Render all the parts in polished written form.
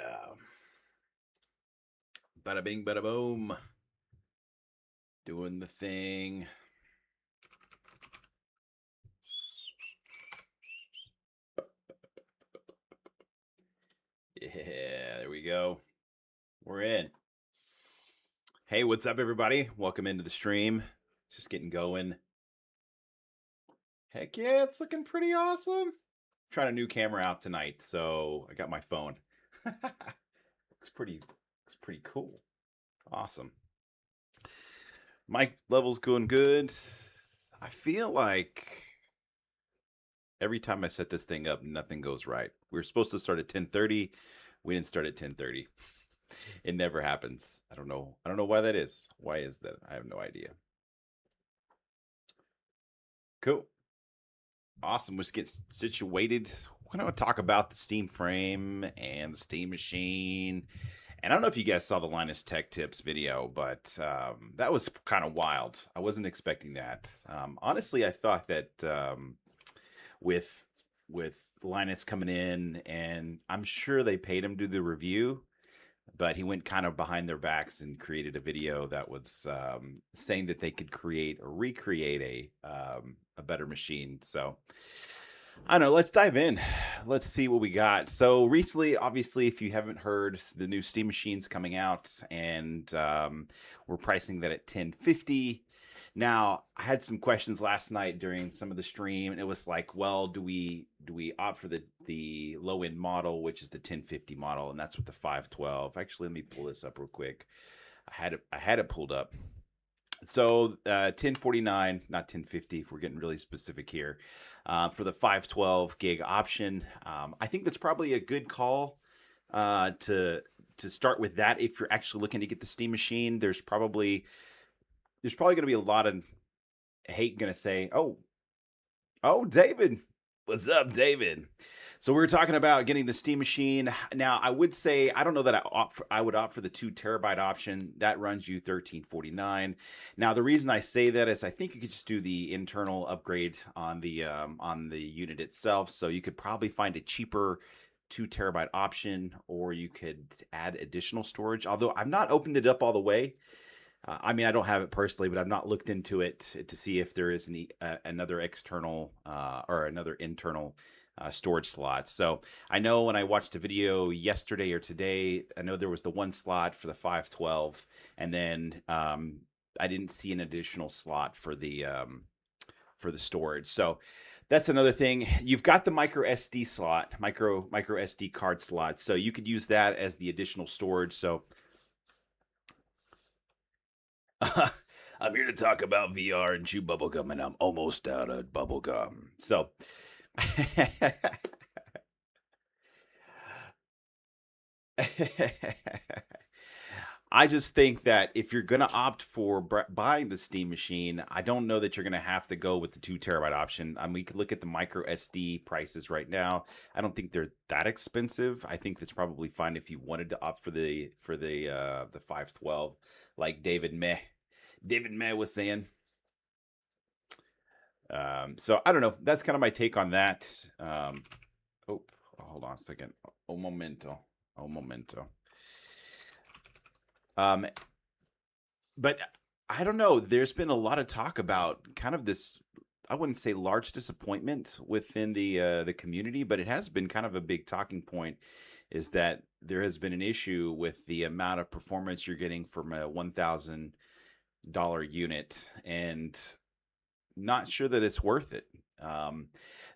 Yeah. Bada bing, bada boom. Doing the thing. Yeah, there we go. We're in. Hey, what's up, everybody? Welcome into the stream. Just getting going. Heck yeah, it's looking pretty awesome. Trying a new camera out tonight, so I got my phone. looks pretty cool. Awesome. Mic levels going good. I feel like every time I set this thing up, nothing goes right. We were supposed to start at 10:30. We didn't start at 10:30. It never happens. I don't know why that is. Why is that? I have no idea. Cool. Awesome. Let's get situated. We're going to talk about the Steam frame and the Steam machine. And I don't know if you guys saw the Linus Tech Tips video, but that was kind of wild. I wasn't expecting that. Honestly, I thought that with Linus coming in, and I'm sure they paid him to do the review, but he went kind of behind their backs and created a video that was saying that they could create or recreate a better machine. So I don't know. Let's dive in. Let's see what we got. So recently, obviously, if you haven't heard, the new Steam machine's coming out, and we're pricing that at $10.50. Now, I had some questions last night during some of the stream, and it was like, well, do we opt for the low end model, which is the 1050 model, and that's with the 512. Actually, let me pull this up real quick. I had it pulled up. So 1049, not 1050, if we're getting really specific here, for the 512 gig option. I think that's probably a good call to start with that if you're actually looking to get the Steam machine. There's probably going to be a lot of hate going to say, oh, David, what's up, David? So we were talking about getting the Steam machine. Now, I would say, I don't know that I would opt for the 2 terabyte option. That runs you $13.49. Now, the reason I say that is I think you could just do the internal upgrade on the unit itself. So you could probably find a cheaper 2 terabyte option, or you could add additional storage. Although I've not opened it up all the way. I mean, I don't have it personally, but I've not looked into it to see if there is another external or another internal storage slot. So I know when I watched a video yesterday or today, I know there was the one slot for the 512, and then I didn't see an additional slot for the storage. So that's another thing. You've got the micro SD slot, micro SD card slot, so you could use that as the additional storage. So I'm here to talk about VR and chew bubblegum, and I'm almost out of bubblegum. So I just think that if you're going to opt for buying the Steam machine, I don't know that you're going to have to go with the 2 terabyte option. I mean, we could look at the micro SD prices right now. I don't think they're that expensive. I think that's probably fine if you wanted to opt for the 512, like David Meh was saying. So I don't know. That's kind of my take on that. Oh, hold on a second. Un momento. But I don't know. There's been a lot of talk about kind of this, I wouldn't say large disappointment within the community, but it has been kind of a big talking point, is that there has been an issue with the amount of performance you're getting from a $1,000 unit, and not sure that it's worth it.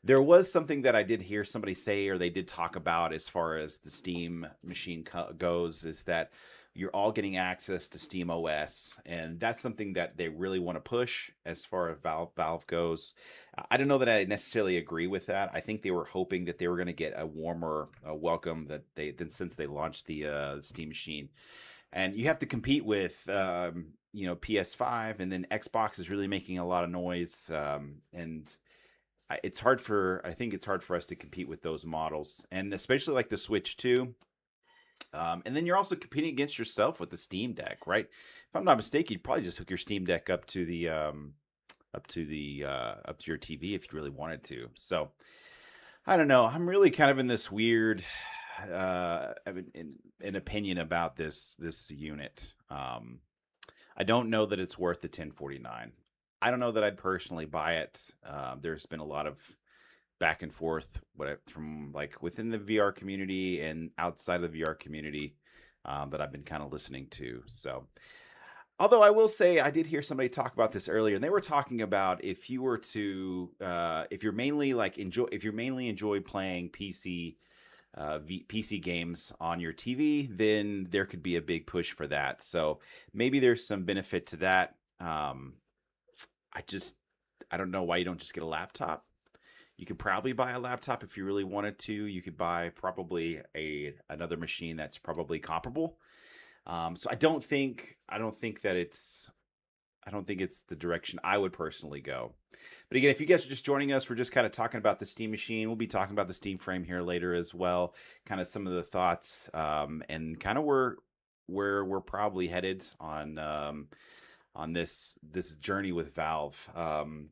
There was something that I did hear somebody say, or they did talk about, as far as the Steam machine goes, is that you're all getting access to Steam OS, and that's something that they really want to push as far as Valve goes. I don't know that I necessarily agree with that. I think they were hoping that they were going to get a warmer welcome since they launched the Steam machine. And you have to compete with PS5, and then Xbox is really making a lot of noise, and I think it's hard for us to compete with those models, and especially like the Switch 2. And then you're also competing against yourself with the Steam Deck, right? If I'm not mistaken, you'd probably just hook your Steam Deck up to your TV if you really wanted to. So I don't know. I'm really kind of in this weird an opinion about this unit. I don't know that it's worth the 1049. I don't know that I'd personally buy it. There's been a lot of back and forth from like within the VR community and outside of the VR community that I've been kind of listening to. So, although I will say I did hear somebody talk about this earlier, and they were talking about if you were to, if you're mainly enjoy playing PC games on your TV, then there could be a big push for that. So maybe there's some benefit to that. I don't know why you don't just get a laptop. You could probably buy a laptop if you really wanted to. You could buy probably another machine that's probably comparable. So I don't think it's the direction I would personally go. But again, if you guys are just joining us, we're just kind of talking about the Steam Machine. We'll be talking about the Steam Frame here later as well. Kind of some of the thoughts and kind of where we're probably headed on this journey with Valve.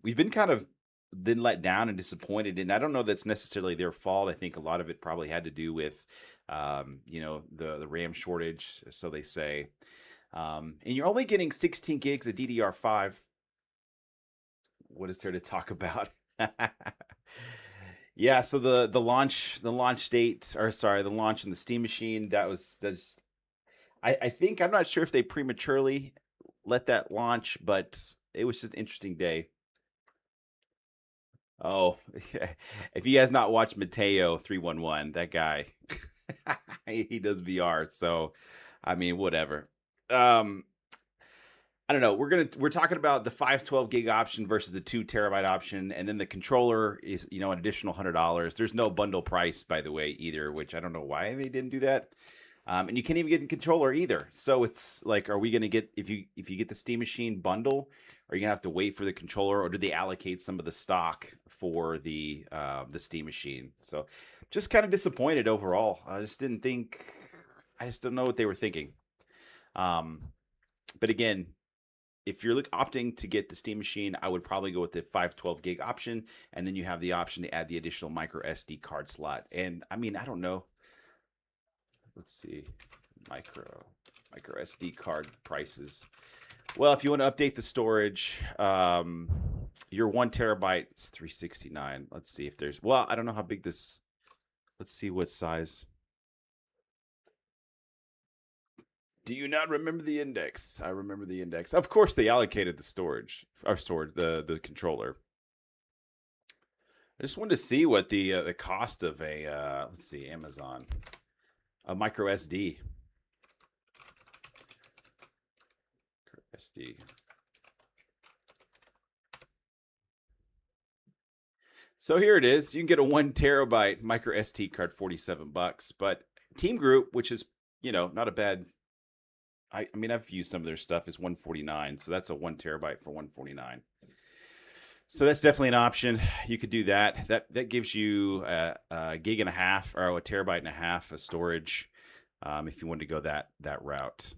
We've been kind of let down and disappointed, and I don't know that's necessarily their fault. I think a lot of it probably had to do with the RAM shortage, so they say. And you're only getting 16 gigs of DDR5. What is there to talk about? Yeah, so the launch date, or sorry, the launch in the Steam Machine, that's I think, I'm not sure if they prematurely let that launch, but it was just an interesting day. Oh, if you guys not watched Mateo 311, that guy, he does VR. So, I mean, whatever. I don't know. We're talking about the 512 gig option versus the 2 terabyte option, and then the controller is an additional $100. There's no bundle price, by the way, either, which I don't know why they didn't do that. And you can't even get the controller either. So it's like, are we going to get, if you get the Steam Machine bundle, are you gonna have to wait for the controller, or do they allocate some of the stock for the Steam Machine? So just kind of disappointed overall. I just don't know what they were thinking. But again, if you're opting to get the Steam Machine, I would probably go with the 512 gig option, and then you have the option to add the additional micro SD card slot. And I mean, I don't know. Let's see, micro SD card prices. Well, if you want to update the storage, your 1 terabyte is $369. Let's see if there's. Well, I don't know how big this. Let's see what size. Do you not remember the index? I remember the index. Of course, they allocated the storage, the controller. I just wanted to see what the cost of a let's see, Amazon, a micro SD. SD. So here it is. You can get a 1 terabyte micro SD card, $47. But Team Group, which is not a bad. I mean, I've used some of their stuff, is $149. So that's a 1 terabyte for $149. So that's definitely an option. You could do that. That gives you a gig and a half, or a terabyte and a half of storage, if you want to go that route.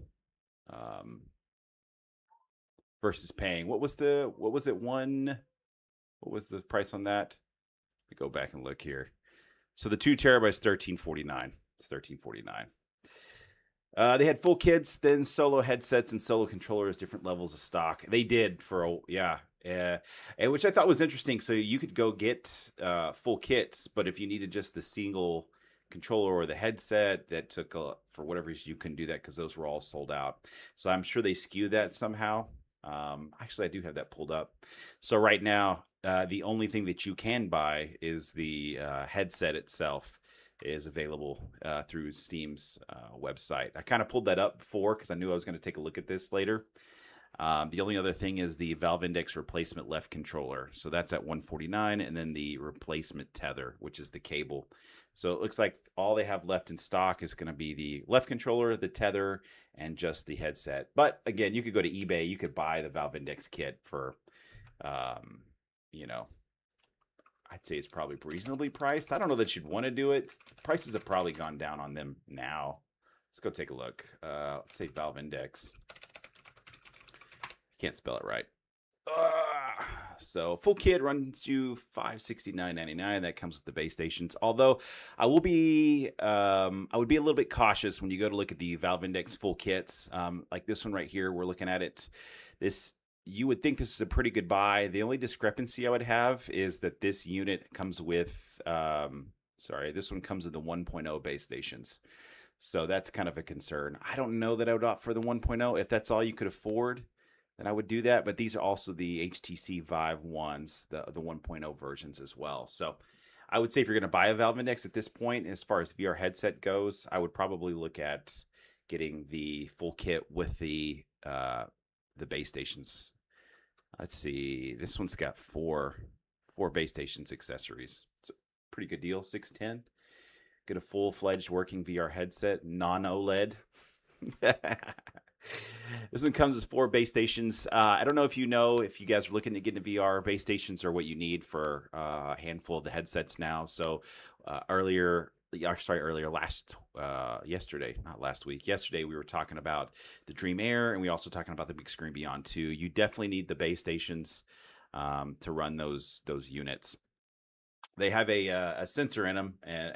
Versus paying, what was the price on that? Let me go back and look here. So the 2 terabytes, $1349. It's $1349. They had full kits, then solo headsets and solo controllers, different levels of stock. They did which I thought was interesting. So you could go get full kits, but if you needed just the single controller or the headset, that took for whatever reason you couldn't do that because those were all sold out. So I'm sure they skewed that somehow. Actually, I do have that pulled up. So right now, the only thing that you can buy is the headset itself is available through Steam's website. I kind of pulled that up before because I knew I was going to take a look at this later. The only other thing is the Valve Index replacement left controller. So that's at $149, and then the replacement tether, which is the cable. So it looks like all they have left in stock is going to be the left controller, the tether, and just the headset. But again, you could go to eBay. You could buy the Valve Index kit for, I'd say it's probably reasonably priced. I don't know that you'd want to do it. Prices have probably gone down on them now. Let's go take a look. Let's say Valve Index. Can't spell it right. So full kit runs you $569.99. That comes with the base stations. Although I would be a little bit cautious when you go to look at the Valve Index full kits. Like this one right here, we're looking at it. You would think this is a pretty good buy. The only discrepancy I would have is that this unit comes with, this one comes with the 1.0 base stations. So that's kind of a concern. I don't know that I would opt for the 1.0. If that's all you could afford, then I would do that. But these are also the HTC Vive ones, the 1.0 versions as well. So I would say if you're going to buy a Valve Index at this point, as far as VR headset goes, I would probably look at getting the full kit with the base stations. Let's see. This one's got four base stations accessories. It's a pretty good deal. $610. Get a full-fledged working VR headset, non-OLED. This one comes with 4 base stations. I don't know if you guys are looking to get into VR. Base stations are what you need for a handful of the headsets now. So yesterday, not last week. Yesterday we were talking about the Dream Air, and we also talking about the Big Screen Beyond 2. You definitely need the base stations to run those units. They have a sensor in them, an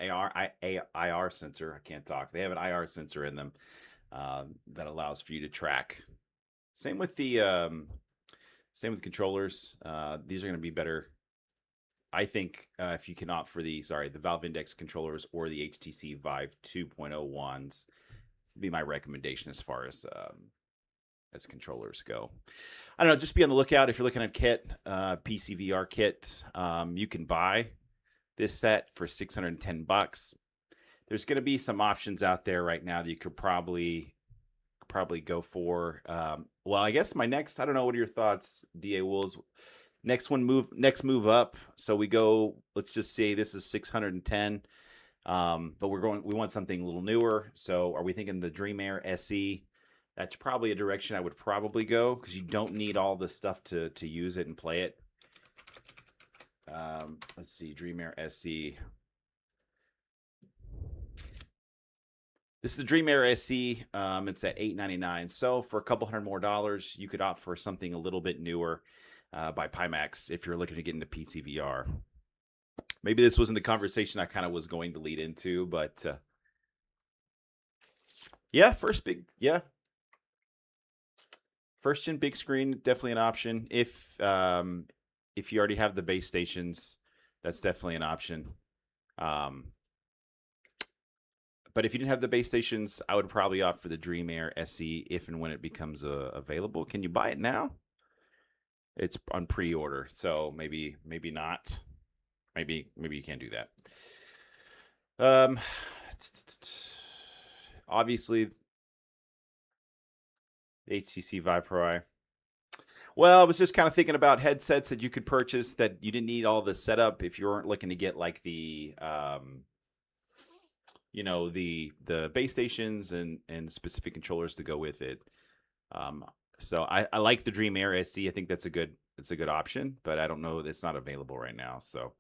IR sensor. I can't talk. They have an IR sensor in them that allows for you to track. Same with the controllers. These are going to be better, I think, if you can opt for the Valve Index controllers or the HTC Vive 2.0 ones. Be my recommendation as far as controllers go. I don't know. Just be on the lookout if you're looking at kit, PC VR kit. You can buy this set for $610. There's going to be some options out there right now that you could probably go for. Well, I guess I don't know. What are your thoughts, DA Wolves? Next move up. So we go, let's just say this is 610. But we want something a little newer. So are we thinking the Dream Air SE? That's probably a direction I would probably go, because you don't need all the stuff to use it and play it. Let's see, Dream Air SE. This is the Dream Air SE. It's at $899. So for a couple $100 more, you could opt for something a little bit newer by Pimax if you're looking to get into PC VR. Maybe this wasn't the conversation I kind of was going to lead into, but first gen big screen, definitely an option. If you already have the base stations, that's definitely an option. But if you didn't have the base stations, I would probably opt for the Dream Air SE if and when it becomes available. Can you buy it now? It's on pre-order, so maybe not. Maybe you can't do that. Obviously, the HTC Vive Pro. Well, I was just kind of thinking about headsets that you could purchase that you didn't need all the setup if you weren't looking to get like the base stations and specific controllers to go with it. So I like the Dream Air SE. I think that's a good option, but I don't know, it's not available right now, so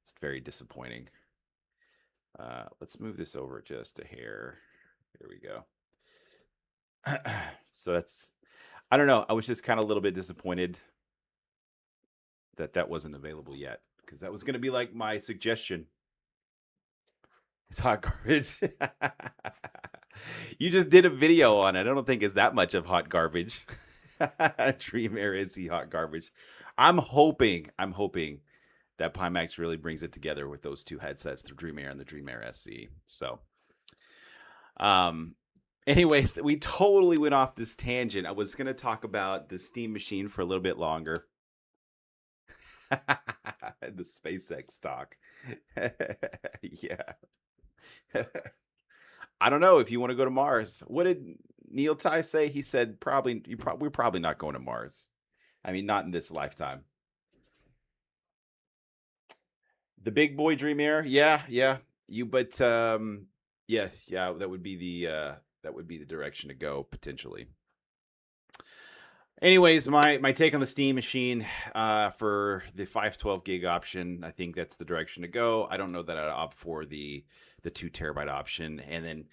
it's very disappointing. Let's move this over just a hair. Here we go. So I don't know. I was just kind of a little bit disappointed that wasn't available yet, because that was going to be like my suggestion. It's hot garbage. You just did a video on it. I don't think it's that much of hot garbage. Dream Air SE hot garbage. I'm hoping that Pimax really brings it together with those two headsets, the Dream Air and the Dream Air SE. So, anyways, we totally went off this tangent. I was going to talk about the Steam Machine for a little bit longer. The SpaceX stock. Yeah. I don't know if you want to go to Mars. What did Neil Tai say? He said we're probably not going to Mars. I mean, not in this lifetime. The big boy Dream Air, yeah. That would be the direction to go potentially. Anyways, my take on the Steam Machine for the 512 gig option, I think that's the direction to go. I don't know that I'd opt for the 2 terabyte option. And then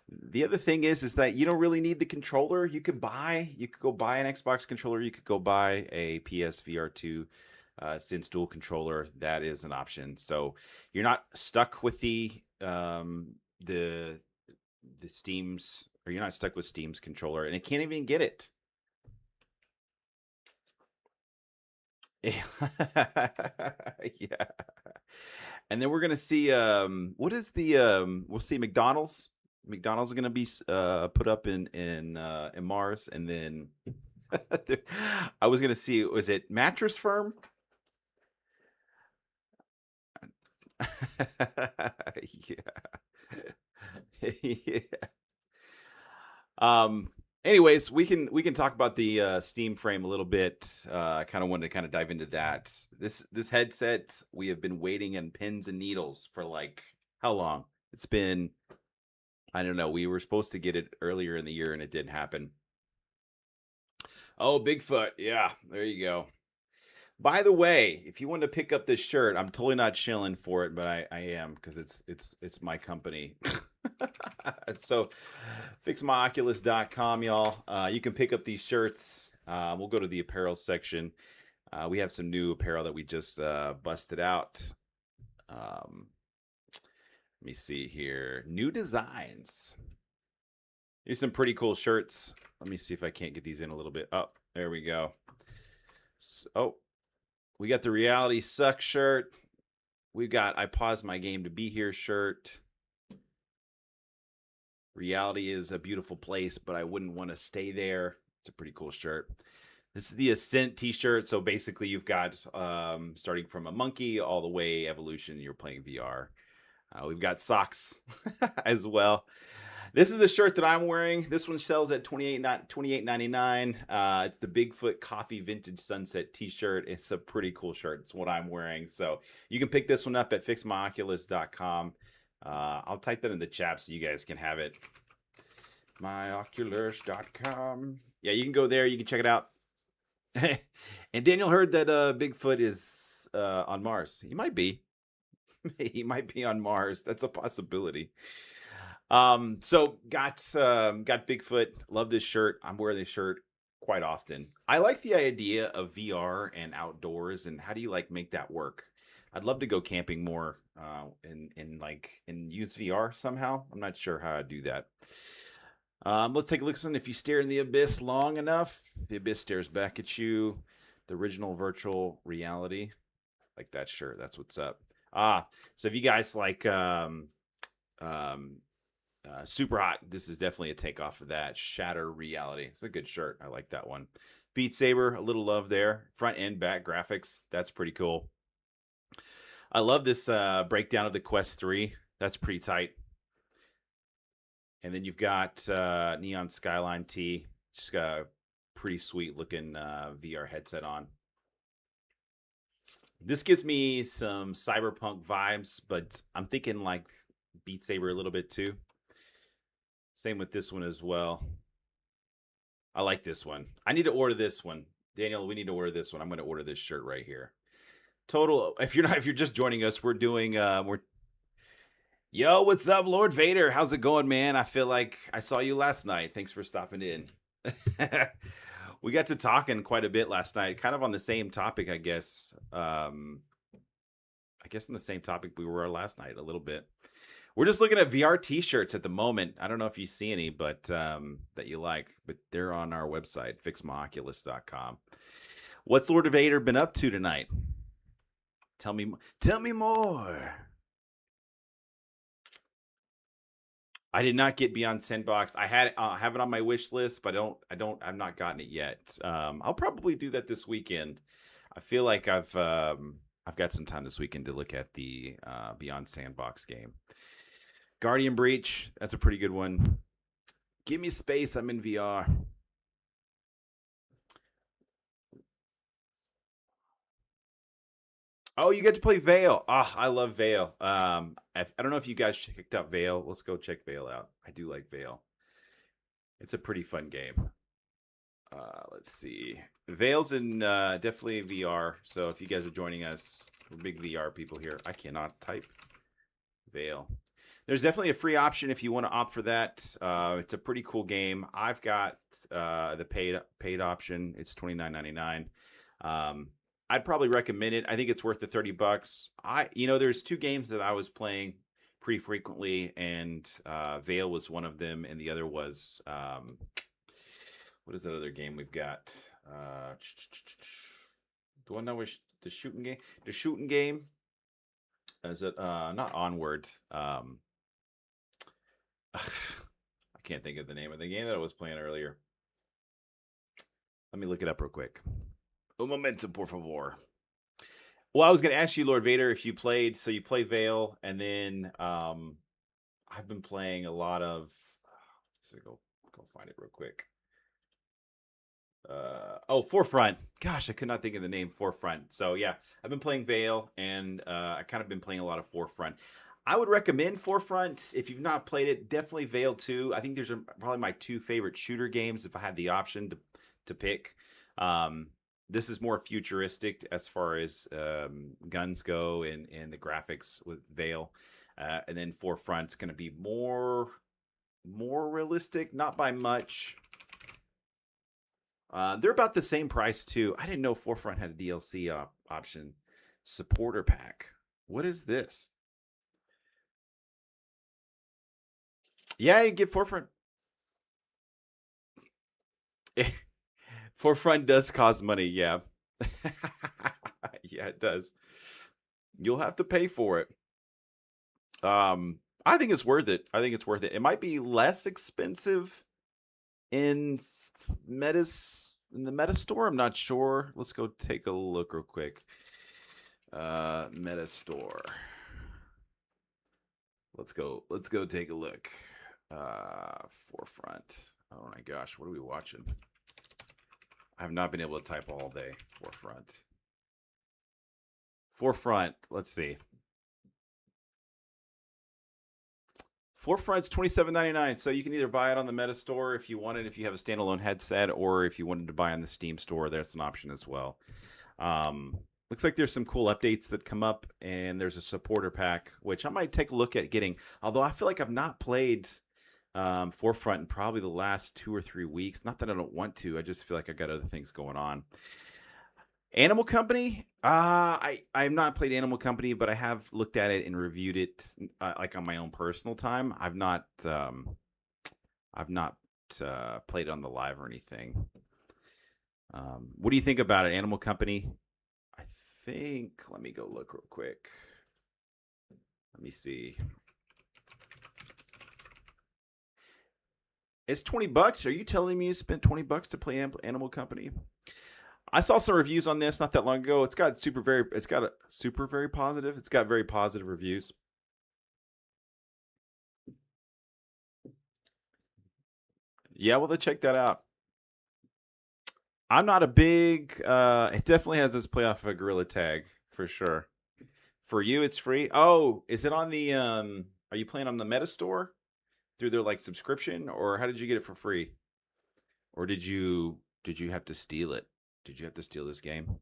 the other thing is that you don't really need the controller. You could go buy an Xbox controller. You could go buy a PSVR 2 since dual controller, that is an option. So you're not stuck with the Steam's, or you're not stuck with Steam's controller, and it can't even get it. Yeah. And then we're gonna see what is the we'll see McDonald's. McDonald's are gonna be put up in Mars, and then I was gonna see, was it Mattress Firm? Yeah. Yeah. Anyways, we can talk about the Steam frame a little bit. I kind of wanted to kind of dive into that. This headset, we have been waiting on pins and needles for like how long? It's been, I don't know. We were supposed to get it earlier in the year and it didn't happen. Oh, Bigfoot. Yeah, there you go. By the way, if you want to pick up this shirt, I'm totally not shilling for it, but I am, because it's my company. So fixmyoculus.com, y'all. You can pick up these shirts. We'll go to the apparel section. We have some new apparel that we just busted out. Let me see here. New designs. Here's some pretty cool shirts. Let me see if I can't get these in a little bit. Oh, there we go. So, we got the Reality Sucks shirt. We've got I Paused My Game to Be Here shirt. Reality is a beautiful place, but I wouldn't want to stay there. It's a pretty cool shirt. This is the Ascent t-shirt. So basically you've got starting from a monkey all the way evolution. You're playing VR. We've got socks as well. This is the shirt that I'm wearing. This one sells at $28.99. It's the Bigfoot Coffee Vintage Sunset t-shirt. It's a pretty cool shirt. It's what I'm wearing. So you can pick this one up at fixmyoculus.com. I'll type that in the chat so you guys can have it. Myoculus.com. Yeah, you can go there. You can check it out. And Daniel heard that Bigfoot is on Mars. He might be. He might be on Mars. That's a possibility. So got Bigfoot. Love this shirt. I'm wearing this shirt quite often. I like the idea of VR and outdoors, and how do you like make that work? I'd love to go camping more and use VR somehow. I'm not sure how I do that. Let's take a look. If you stare in the abyss long enough, the abyss stares back at you. The original virtual reality, like that shirt. That's what's up. So if you guys like Super Hot, this is definitely a takeoff of that. Shatter Reality. It's a good shirt. I like that one. Beat Saber, a little love there. Front and back graphics. That's pretty cool. I love this breakdown of the Quest 3. That's pretty tight. And then you've got Neon Skyline T. Just got a pretty sweet looking VR headset on. This gives me some cyberpunk vibes, but I'm thinking like Beat Saber a little bit too. Same with this one as well. I like this one. I need to order this one. Daniel, we need to order this one. I'm going to order this shirt right here. Total. If you're just joining us, we're doing Yo, what's up, Lord Vader? How's it going, man? I feel like I saw you last night. Thanks for stopping in. We got to talking quite a bit last night, kind of on the same topic, I guess. I guess on the same topic we were last night a little bit. We're just looking at VR t-shirts at the moment. I don't know if you see any, but that you like, but they're on our website, fixmyoculus.com. What's Lord Vader been up to tonight? Tell me more. I did not get Beyond Sandbox. I have it on my wish list, but I've not gotten it yet. I'll probably do that this weekend. I feel like I've got some time this weekend to look at the Beyond Sandbox game. Guardian Breach, that's a pretty good one. Give me space, I'm in VR. Oh, you get to play Veil. Oh, I love Veil. I don't know if you guys checked out Veil. Let's go check Veil out. I do like Veil. It's a pretty fun game. Let's see. Veil's in definitely VR. So if you guys are joining us, we're big VR people here. I cannot type Veil. There's definitely a free option if you want to opt for that. It's a pretty cool game. I've got the paid option. It's $29.99. I'd probably recommend it. I think it's worth the $30. There's two games that I was playing pretty frequently, and Veil was one of them, and the other was what is that other game we've got? The one that was the shooting game. The shooting game. Is it not Onward? I can't think of the name of the game that I was playing earlier. Let me look it up real quick. Un momento, por favor. Well, I was going to ask you, Lord Vader, if you played. So you play Veil, and then I've been playing a lot of. So go find it real quick. Forefront. Gosh, I could not think of the name Forefront. So yeah, I've been playing Veil, and I kind of been playing a lot of Forefront. I would recommend Forefront if you've not played it. Definitely Veil 2. I think there's probably my two favorite shooter games if I had the option to pick. This is more futuristic as far as guns go and the graphics with Veil, and then Forefront's going to be more realistic, not by much. They're about the same price too. I didn't know Forefront had a DLC option. Supporter pack. What is this? Yeah, you get Forefront. Forefront does cost money, yeah. Yeah, it does. You'll have to pay for it. I think it's worth it. It might be less expensive in the Meta store. I'm not sure. Let's go take a look real quick. Meta store. Let's go take a look. Forefront. Oh my gosh, what are we watching? I have not been able to type all day. Forefront. Let's see. Forefront's $27.99, so you can either buy it on the Meta store if you want it, if you have a standalone headset, or if you wanted to buy on the Steam store, there's an option as well. Looks like there's some cool updates that come up, and there's a supporter pack, which I might take a look at getting. Although I feel like I've not played Forefront in probably the last 2 or 3 weeks. Not that I don't want to, I just feel like I got other things going on. Animal Company. I've not played Animal Company, but I have looked at it and reviewed it like on my own personal time. I've not played it on the live or anything. What do you think about it, Animal Company? I think. Let me go look real quick. Let me see. It's $20. Are you telling me you spent $20 to play Animal Company? I saw some reviews on this not that long ago. It's got very positive. It's got very positive reviews. Yeah, well, let's check that out. I'm not a big. It definitely has this play off of a Gorilla Tag for sure. For you, it's free. Oh, is it on the? Are you playing on the Meta store through their like subscription, or how did you get it for free? Or did you have to steal it? Did you have to steal this game?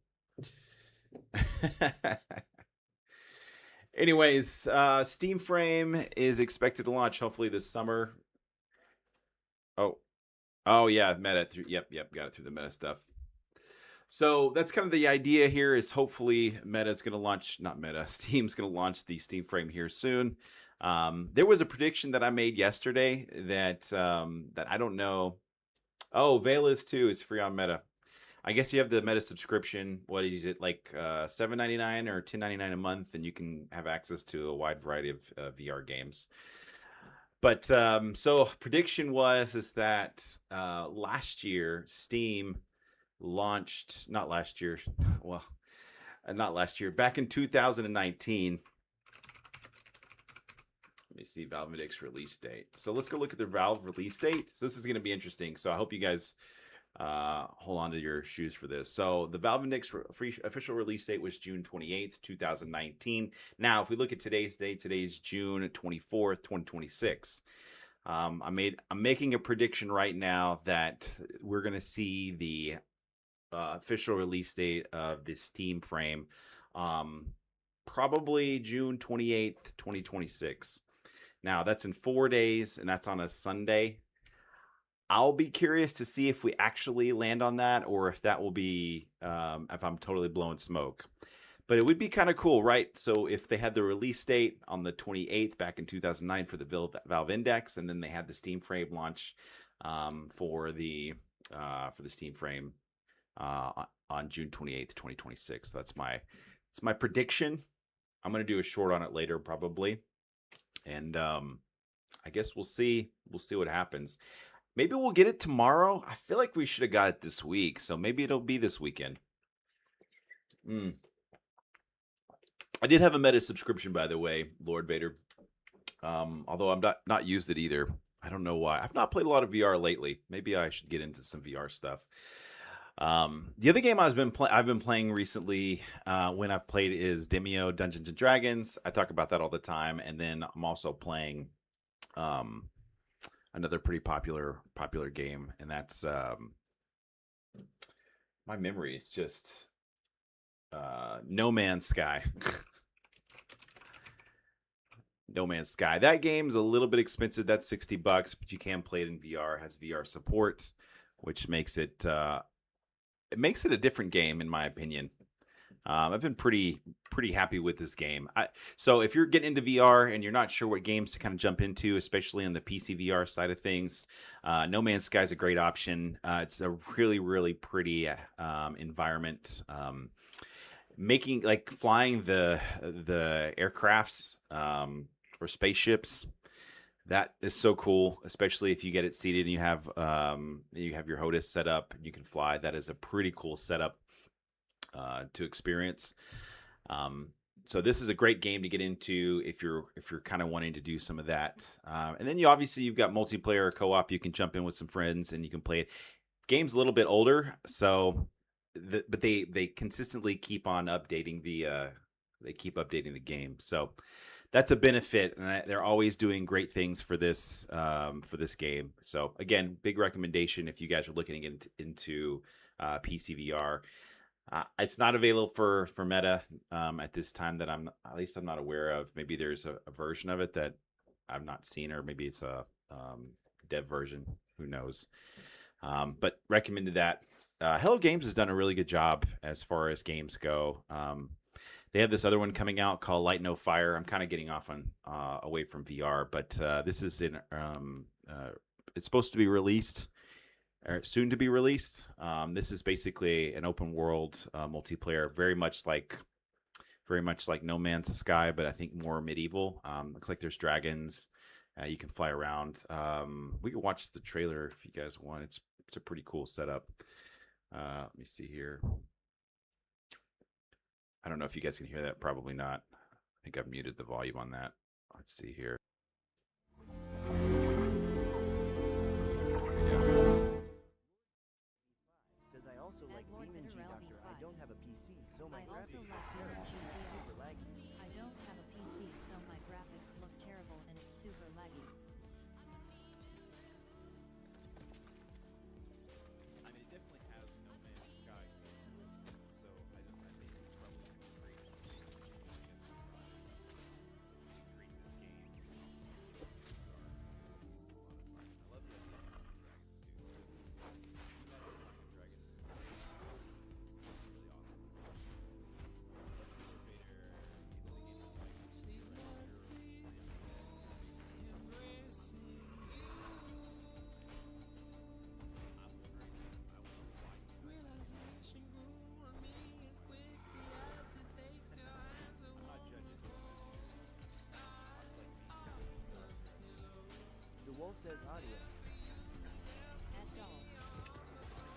Anyways, Steam Frame is expected to launch hopefully this summer. Oh yeah, Meta. Yep, got it through the Meta stuff. So that's kind of the idea here. Is hopefully Meta's going to launch, not Meta, Steam's going to launch the Steam Frame here soon. There was a prediction that I made yesterday that I don't know. Oh, Veil is too. It's free on Meta. I guess you have the Meta subscription. What is it, like $7.99 or $10.99 a month, and you can have access to a wide variety of VR games. But so prediction is that last year Steam launched, not last year, well, not last year, back in 2019. Let me see Valve Index release date. So let's go look at the Valve release date. So this is going to be interesting. So I hope you guys hold on to your shoes for this. So the Valve Index official release date was June 28th, 2019. Now, if we look at today's date, today's June 24th, 2026. I'm making a prediction right now that we're going to see the official release date of the Steam Frame probably June 28th, 2026. Now, that's in 4 days, and that's on a Sunday. I'll be curious to see if we actually land on that or if that will be if I'm totally blowing smoke. But it would be kind of cool, right? So if they had the release date on the 28th back in 2009 for the Valve Index, and then they had the Steam Frame launch for the Steam Frame on June 28th, 2026. That's my prediction. I'm gonna do a short on it later probably, and I guess we'll see. We'll see what happens. Maybe we'll get it tomorrow. I feel like we should have got it this week, so maybe it'll be this weekend. I did have a Meta subscription, by the way, Lord Vader. Although I'm not used it either. I don't know why. I've not played a lot of VR lately. Maybe I should get into some VR stuff. The other game I've been playing recently when I've played is Demeo Dungeons and Dragons. I talk about that all the time, and then I'm also playing another pretty popular game, and that's my memory is just No Man's Sky. No Man's Sky. That game's a little bit expensive. That's $60, but you can play it in VR. It has VR support, which makes it a different game in my opinion. I've been pretty happy with this game. So if you're getting into VR and you're not sure what games to kind of jump into, especially on the PC VR side of things, No Man's Sky is a great option. It's a really pretty environment. Making like flying the aircrafts or spaceships, that is so cool, especially if you get it seated and you have your HOTAS set up and you can fly. That is a pretty cool setup to experience. So this is a great game to get into if you're kind of wanting to do some of that. And then you've got multiplayer co-op. You can jump in with some friends and you can play it. Game's a little bit older, so but they consistently keep on updating the game. So that's a benefit, and they're always doing great things for this game. So again, big recommendation if you guys are looking into PC VR. It's not available for Meta at this time that I'm not aware of. Maybe there's a version of it that I've not seen, or maybe it's a dev version. Who knows? But recommended that. Hello Games has done a really good job as far as games go. They have this other one coming out called Light No Fire. I'm kind of getting off on away from VR, but this is it's supposed to be released or soon to be released. This is basically an open world multiplayer, very much like No Man's Sky, but I think more medieval. Looks like there's dragons. You can fly around. We can watch the trailer if you guys want. It's a pretty cool setup. Let me see here. I don't know if you guys can hear that. Probably not. I think I've muted the volume on that. Let's see here. Says I also like BeamNG Doctor. I don't have a PC, so my graphics look terrible and it's super laggy. I don't have a PC, so my graphics look terrible and it's super laggy. I mean, it definitely has No Man's Sky, so I think it's probably great to create this game. I love the idea of dragons too. The wall says audio. At doll.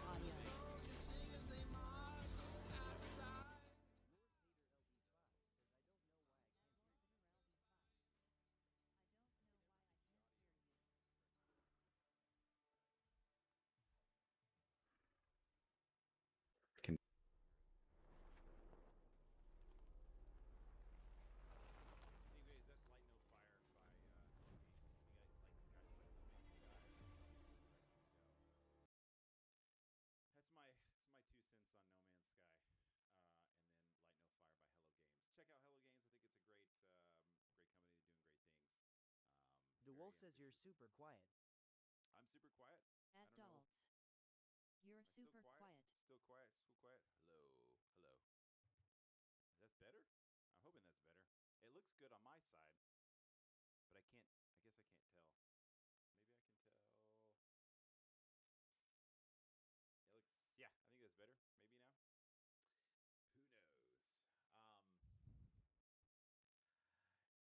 Audio. Can That's my 2 cents on No Man's Sky, and then Light No Fire by Hello Games. Check out Hello Games. I think it's a great company doing great things. The wall says you're super quiet. I'm super quiet. At Super quiet. Still quiet. Still quiet. Hello. Hello. That's better? I'm hoping that's better. It looks good on my side, but I can't. I guess I can't tell. Maybe I can tell. It looks. Yeah, I think that's better. Maybe now. Who knows? Um.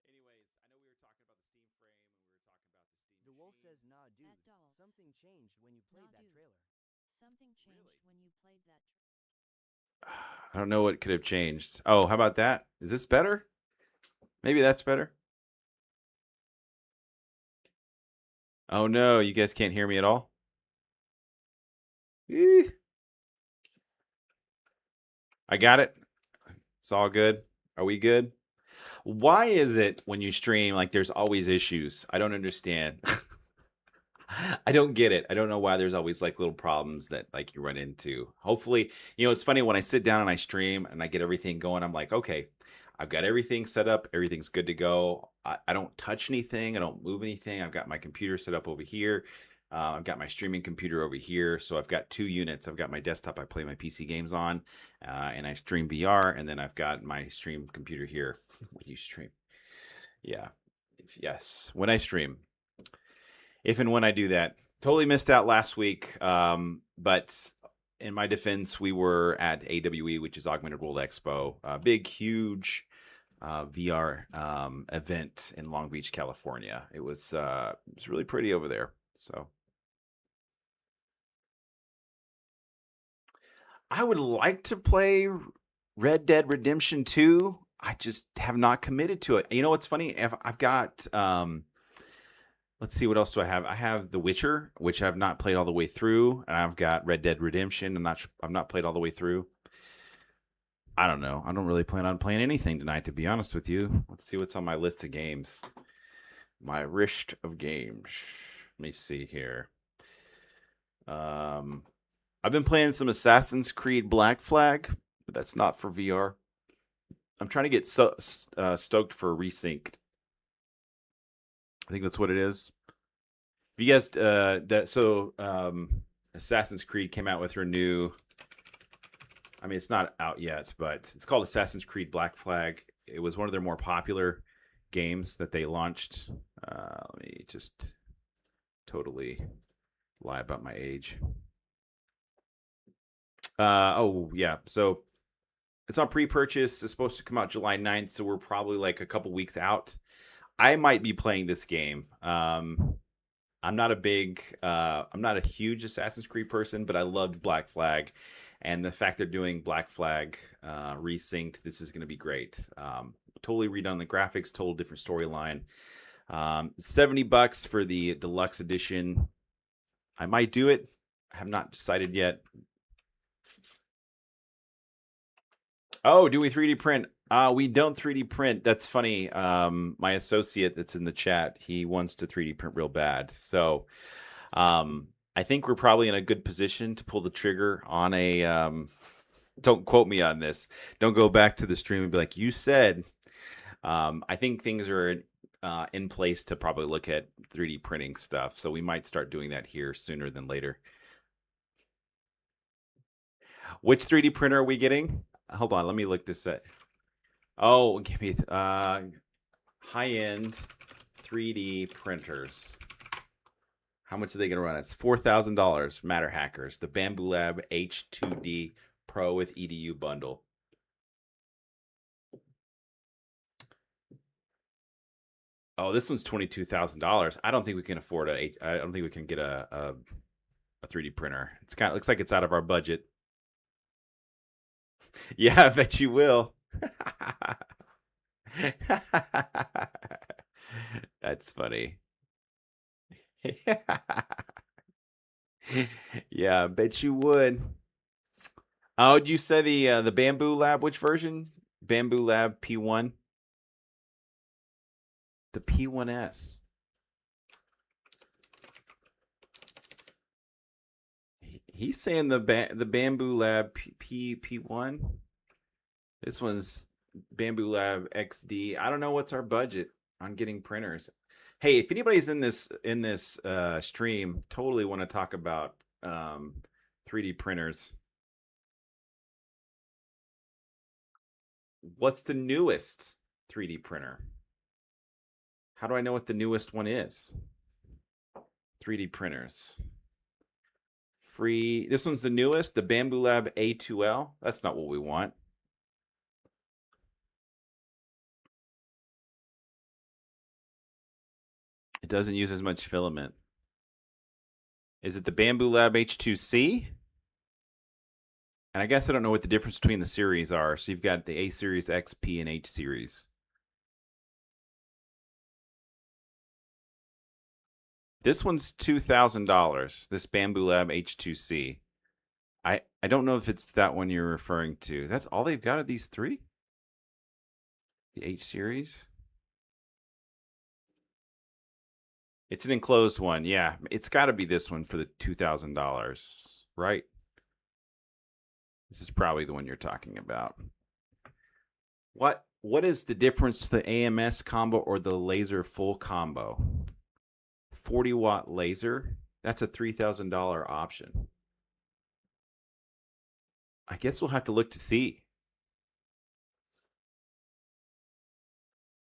Anyways, I know we were talking about the Steam frame and we were talking about the Steam The wolf machine. says, nah, dude. Adults. Something changed when you played Nah, that dude. trailer. Something changed Really? when you played that. I don't know what could have changed. Oh, how about that? Is this better? Maybe that's better. Oh no, you guys can't hear me at all? Eh. I got it. It's all good. Are we good? Why is it when you stream like there's always issues? I don't understand. I don't get it. I don't know why there's always like little problems that like you run into. Hopefully, it's funny when I sit down and I stream and I get everything going, I'm like, okay, I've got everything set up. Everything's good to go. I don't touch anything. I don't move anything. I've got my computer set up over here. I've got my streaming computer over here. So I've got 2 units. I've got my desktop I play my PC games on, and I stream VR. And then I've got my stream computer here. When you stream. Yeah. Yes. When I stream. If and when I do that. Totally missed out last week. But in my defense, we were at AWE, which is Augmented World Expo. A big, huge VR event in Long Beach, California. It was really pretty over there. So I would like to play Red Dead Redemption 2. I just have not committed to it. You know what's funny? I've got let's see, what else do I have? I have The Witcher, which I've not played all the way through, and I've got Red Dead Redemption. I've not played all the way through. I don't know. I don't really plan on playing anything tonight, to be honest with you. Let's see what's on my list of games. My list of games. Let me see here. I've been playing some Assassin's Creed Black Flag, but that's not for VR. I'm trying to get stoked for Resync. I think that's what it is. If you guys, Assassin's Creed came out with her new. I mean, it's not out yet, but it's called Assassin's Creed Black Flag. It was one of their more popular games that they launched. Let me just totally lie about my age. Oh, yeah. So it's on pre-purchase. It's supposed to come out July 9th, so we're probably like a couple weeks out. I might be playing this game. I'm not a huge Assassin's Creed person, but I loved Black Flag. And the fact they're doing Black Flag resynced, this is going to be great. Totally redone the graphics, total different storyline. $70 for the deluxe edition. I might do it. I have not decided yet. Oh, do we 3D print? We don't 3D print. That's funny. My associate that's in the chat, he wants to 3D print real bad. So I think we're probably in a good position to pull the trigger on a don't quote me on this. Don't go back to the stream and be like, you said. I think things are in place to probably look at 3D printing stuff. So we might start doing that here sooner than later. Which 3D printer are we getting? Hold on, let me look this up. Oh, give me high-end 3D printers. How much are they going to run? It's $4,000. Matter Hackers, the Bambu Lab H2D Pro with EDU bundle. Oh, this one's $22,000. I don't think we can afford I don't think we can get a 3D printer. It looks like it's out of our budget. Yeah, I bet you will. That's funny. Yeah, I bet you would. Oh, did you say the Bambu Lab? Which version? Bambu Lab P1. The P1S. He's saying the Bambu Lab P1. This one's Bambu Lab XD. I don't know what's our budget on getting printers. Hey, if anybody's in this stream, totally want to talk about 3D 3D printers. What's the newest 3D printer? How do I know what the newest one is? 3D printers. Free. This one's the newest, the Bambu Lab A2L. That's not what we want. It doesn't use as much filament. Is it the Bambu Lab H2C? And I guess I don't know what the difference between the series are. So you've got the A series, XP, and H series. This one's $2,000. This Bambu Lab H2C. I don't know if it's that one you're referring to. That's all they've got of these three? The H series? It's an enclosed one. Yeah, it's got to be this one for the $2,000, right? This is probably the one you're talking about. What is the difference to the AMS combo or the laser full combo? 40-watt laser, that's a $3,000 option. I guess we'll have to look to see.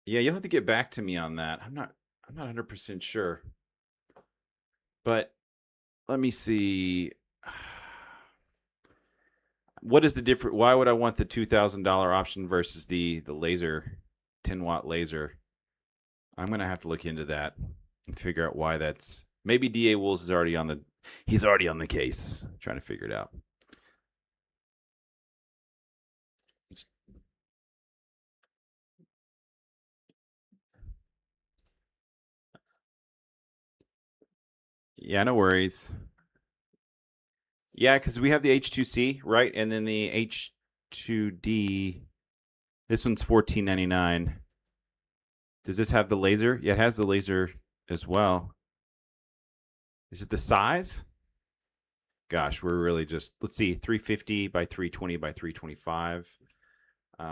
Yeah, you'll have to get back to me on that. I'm not 100% sure. But let me see. What is the difference? Why would I want the $2,000 option versus the laser, 10-watt laser? I'm going to have to look into that and figure out why that's. Maybe DA Wools is already on the. He's already on the case, trying to figure it out. Yeah, no worries. Yeah, because we have the H2C, right? And then the H2D. This one's $14.99. Does this have the laser? Yeah, it has the laser as well. Is it the size? Gosh, we're really just, let's see, 350 by 320 by 325.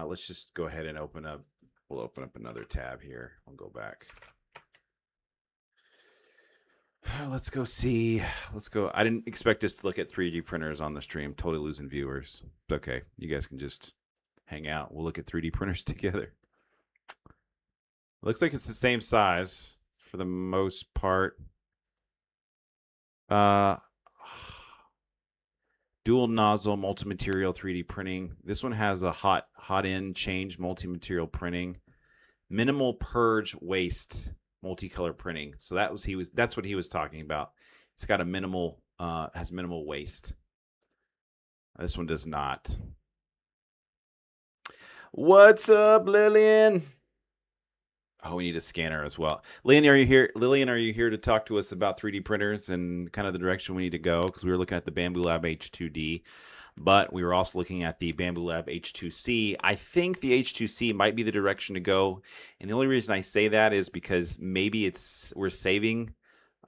Let's just go ahead and open up. We'll open up another tab here. I'll go back. Let's go see. Let's go. I didn't expect us to look at 3D printers on the stream. Totally losing viewers. It's okay. You guys can just hang out. We'll look at 3D printers together. Looks like it's the same size for the most part. Dual nozzle multi-material 3D printing. This one has a hot end change multi-material printing. Minimal purge waste multicolor printing. So that's what he was talking about. It's got a minimal has minimal waste. This one does not. What's up, Lillian? Oh, we need a scanner as well. Lillian, are you here? Lillian, are you here to talk to us about 3D printers and kind of the direction we need to go? Because we were looking at the Bambu Lab H2D, but we were also looking at the Bambu Lab H2C. I think the H2C might be the direction to go, and the only reason I say that is because maybe we're saving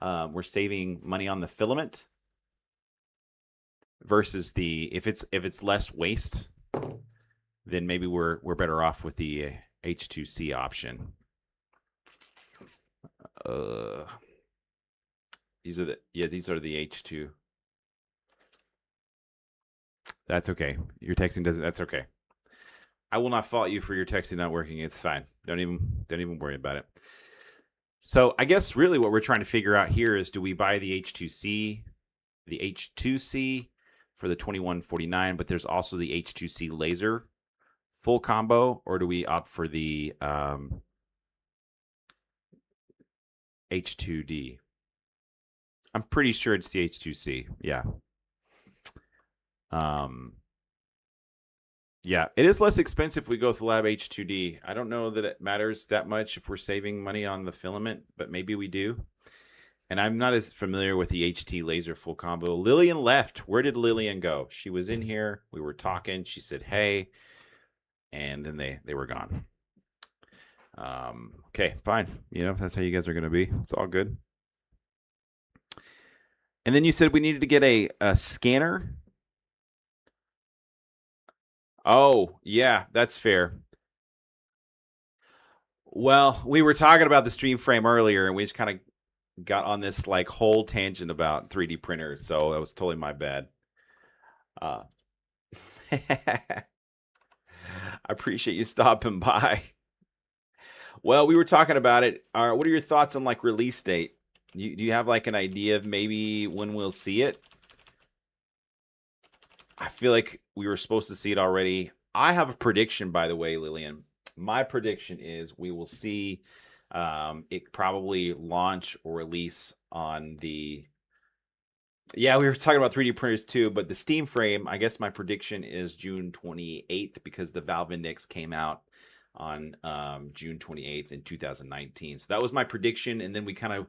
money on the filament versus if it's less waste, then maybe we're better off with the H2C option. These are the H2. That's okay. Your texting doesn't. That's okay. I will not fault you for your texting not working. It's fine. Don't even worry about it. So I guess really what we're trying to figure out here is, do we buy the H2C for the $21.49, but there's also the H2C laser full combo, or do we opt for the H2D? I'm pretty sure it's the H2C. Yeah. Yeah, it is less expensive if we go with the Lab H2D. I don't know that it matters that much if we're saving money on the filament, but maybe we do. And I'm not as familiar with the HT laser full combo. Lillian left. Where did Lillian go? She was in here. We were talking. She said, hey. And then they were gone. Okay, fine. You know, if that's how you guys are going to be, it's all good. And then you said we needed to get a scanner. Oh, yeah, that's fair. Well, we were talking about the stream frame earlier, and we just kind of got on this like whole tangent about 3D printers. So that was totally my bad. Uh, I appreciate you stopping by. Well, we were talking about it. What are your thoughts on like release date? Do you have like an idea of maybe when we'll see it? I feel like we were supposed to see it already. I have a prediction, by the way, Lillian. My prediction is we will see it probably launch or release on the. Yeah, we were talking about 3D printers too, but the Steam frame, I guess my prediction is June 28th because the Valve Index came out on June 28th in 2019. So that was my prediction. And then we kind of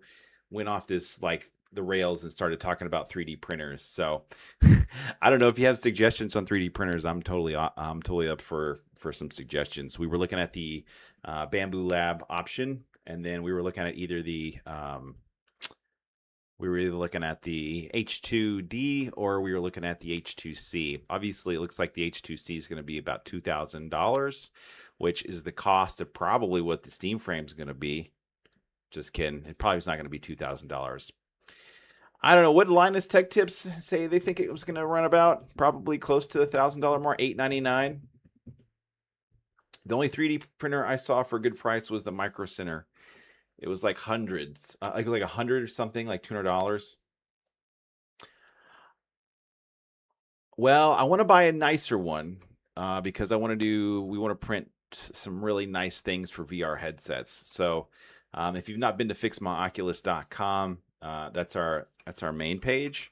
went off this like the rails and started talking about 3D printers. So I don't know if you have suggestions on 3D printers. I'm totally up for some suggestions. We were looking at the Bamboo Lab option, and then we were looking at either the H2D or we were looking at the H2C. Obviously, it looks like the H2C is going to be about $2,000, which is the cost of probably what the Steam frame is going to be. Just kidding. It probably is not going to be $2,000. I don't know. What Linus Tech Tips say they think it was going to run about? Probably close to $1,000 more, $899. The only 3D printer I saw for a good price was the Micro Center. It was like hundreds, like 100 or something, like $200. Well, I want to buy a nicer one because we want to print some really nice things for VR headsets. So if you've not been to fixmyoculus.com, that's our main page.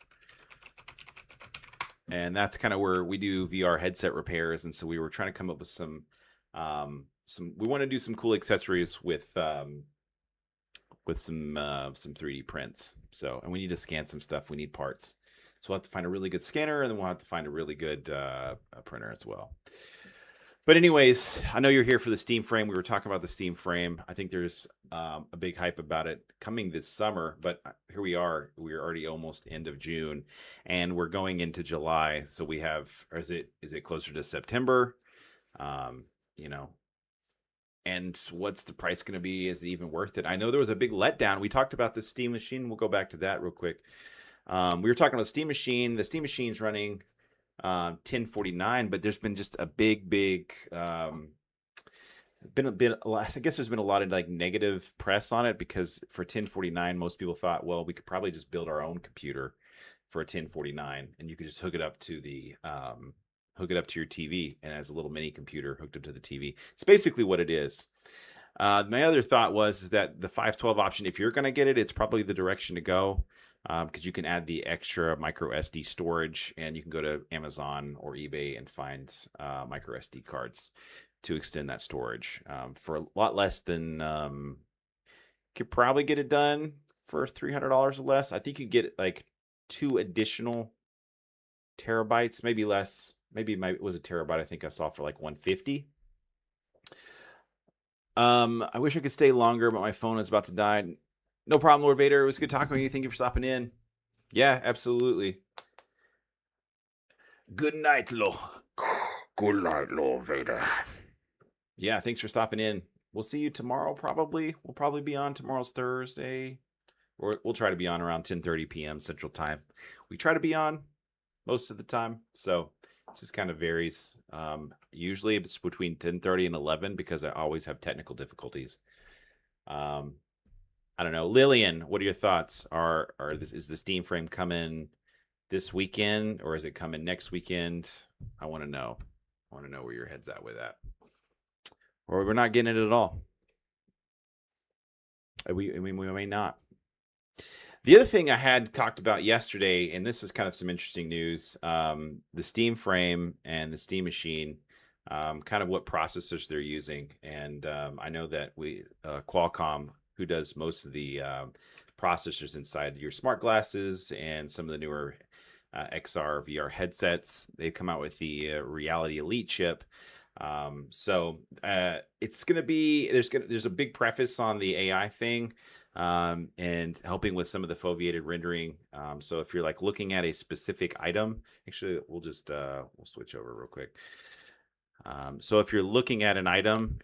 And that's kind of where we do VR headset repairs. And so we were trying to come up with some we want to do some cool accessories with some 3D prints. So, and we need to scan some stuff. We need parts. So we'll have to find a really good scanner, and then we'll have to find a really good printer as well. But anyways, I know you're here for the Steam frame. We were talking about the Steam frame. I think there's a big hype about it coming this summer, but here we are. We're already almost end of June, and we're going into July. So we have, or is it closer to September? You know, and what's the price going to be? Is it even worth it? I know there was a big letdown. We talked about the Steam Machine. We'll go back to that real quick. We were talking about the Steam Machine. The Steam Machine's running $1049, but there's been just a big been a bit. I guess there's been a lot of like negative press on it because for $1049, most people thought, well, we could probably just build our own computer for a $1049, and you could just hook it up to the your TV, and as a little mini computer hooked up to the TV. It's basically what it is. My other thought is that the 512 option, if you're going to get it, it's probably the direction to go because you can add the extra micro SD storage, and you can go to Amazon or eBay and find micro SD cards to extend that storage for a lot less than could probably get it done for $300 or less. I think you get like 2 additional terabytes, maybe less. Maybe it was a terabyte. I think I saw for like $150. I wish I could stay longer, but my phone is about to die. No problem, Lord Vader. It was good talking with you. Thank you for stopping in. Yeah, absolutely. Good night, Lord Vader. Yeah, thanks for stopping in. We'll see you tomorrow, probably. We'll probably be on. Tomorrow's Thursday. Or we'll try to be on around 10:30 p.m. Central Time. We try to be on most of the time, so it just kind of varies. Usually it's between 10:30 and 11 because I always have technical difficulties. I don't know. Lillian, what are your thoughts? Is the Steam frame coming this weekend or is it coming next weekend? I want to know. I want to know where your head's at with that. Or we're not getting it at all. We may not. The other thing I had talked about yesterday, and this is kind of some interesting news, the Steam frame and the Steam Machine, kind of what processors they're using. And I know that Qualcomm, who does most of the processors inside your smart glasses and some of the newer XR VR headsets, they've come out with the Reality Elite chip. So it's going to be, there's a big preface on the AI thing. And helping with some of the foveated rendering. So if you're like looking at a specific item, actually we'll just we'll switch over real quick. So if you're looking at an item,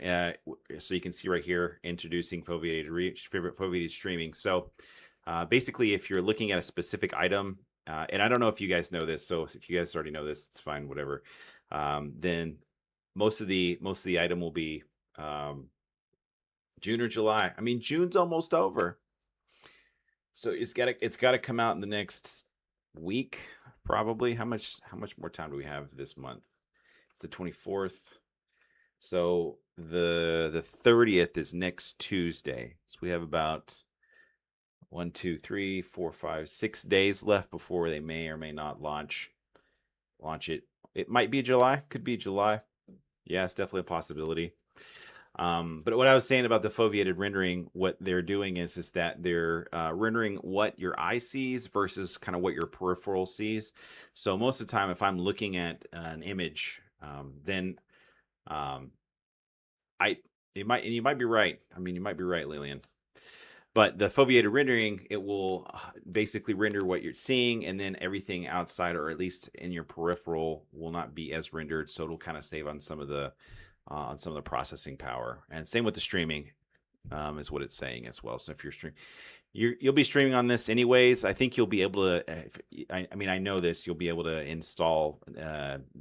so you can see right here, introducing foveated streaming. So basically if you're looking at a specific item and I don't know if you guys know this, so if you guys already know this, it's fine, whatever. Then most of the item will be June or July. I mean, June's almost over, so it's got to come out in the next week, probably. How much more time do we have this month? It's the 24th. So the 30th is next Tuesday. So we have about 1, 2, 3, 4, 5, 6 days left before they may or may not launch it. It might be July, could be July. Yeah, it's definitely a possibility. But what I was saying about the foveated rendering, what they're doing is that they're rendering what your eye sees versus kind of what your peripheral sees. So most of the time, if I'm looking at an image, then you might be right. I mean, you might be right, Lillian. But the foveated rendering, it will basically render what you're seeing, and then everything outside, or at least in your peripheral, will not be as rendered. So it'll kind of save on some of the processing power. And same with the streaming, is what it's saying as well. So if you're you'll be streaming on this anyways. I think you'll be able to. I know this. You'll be able to install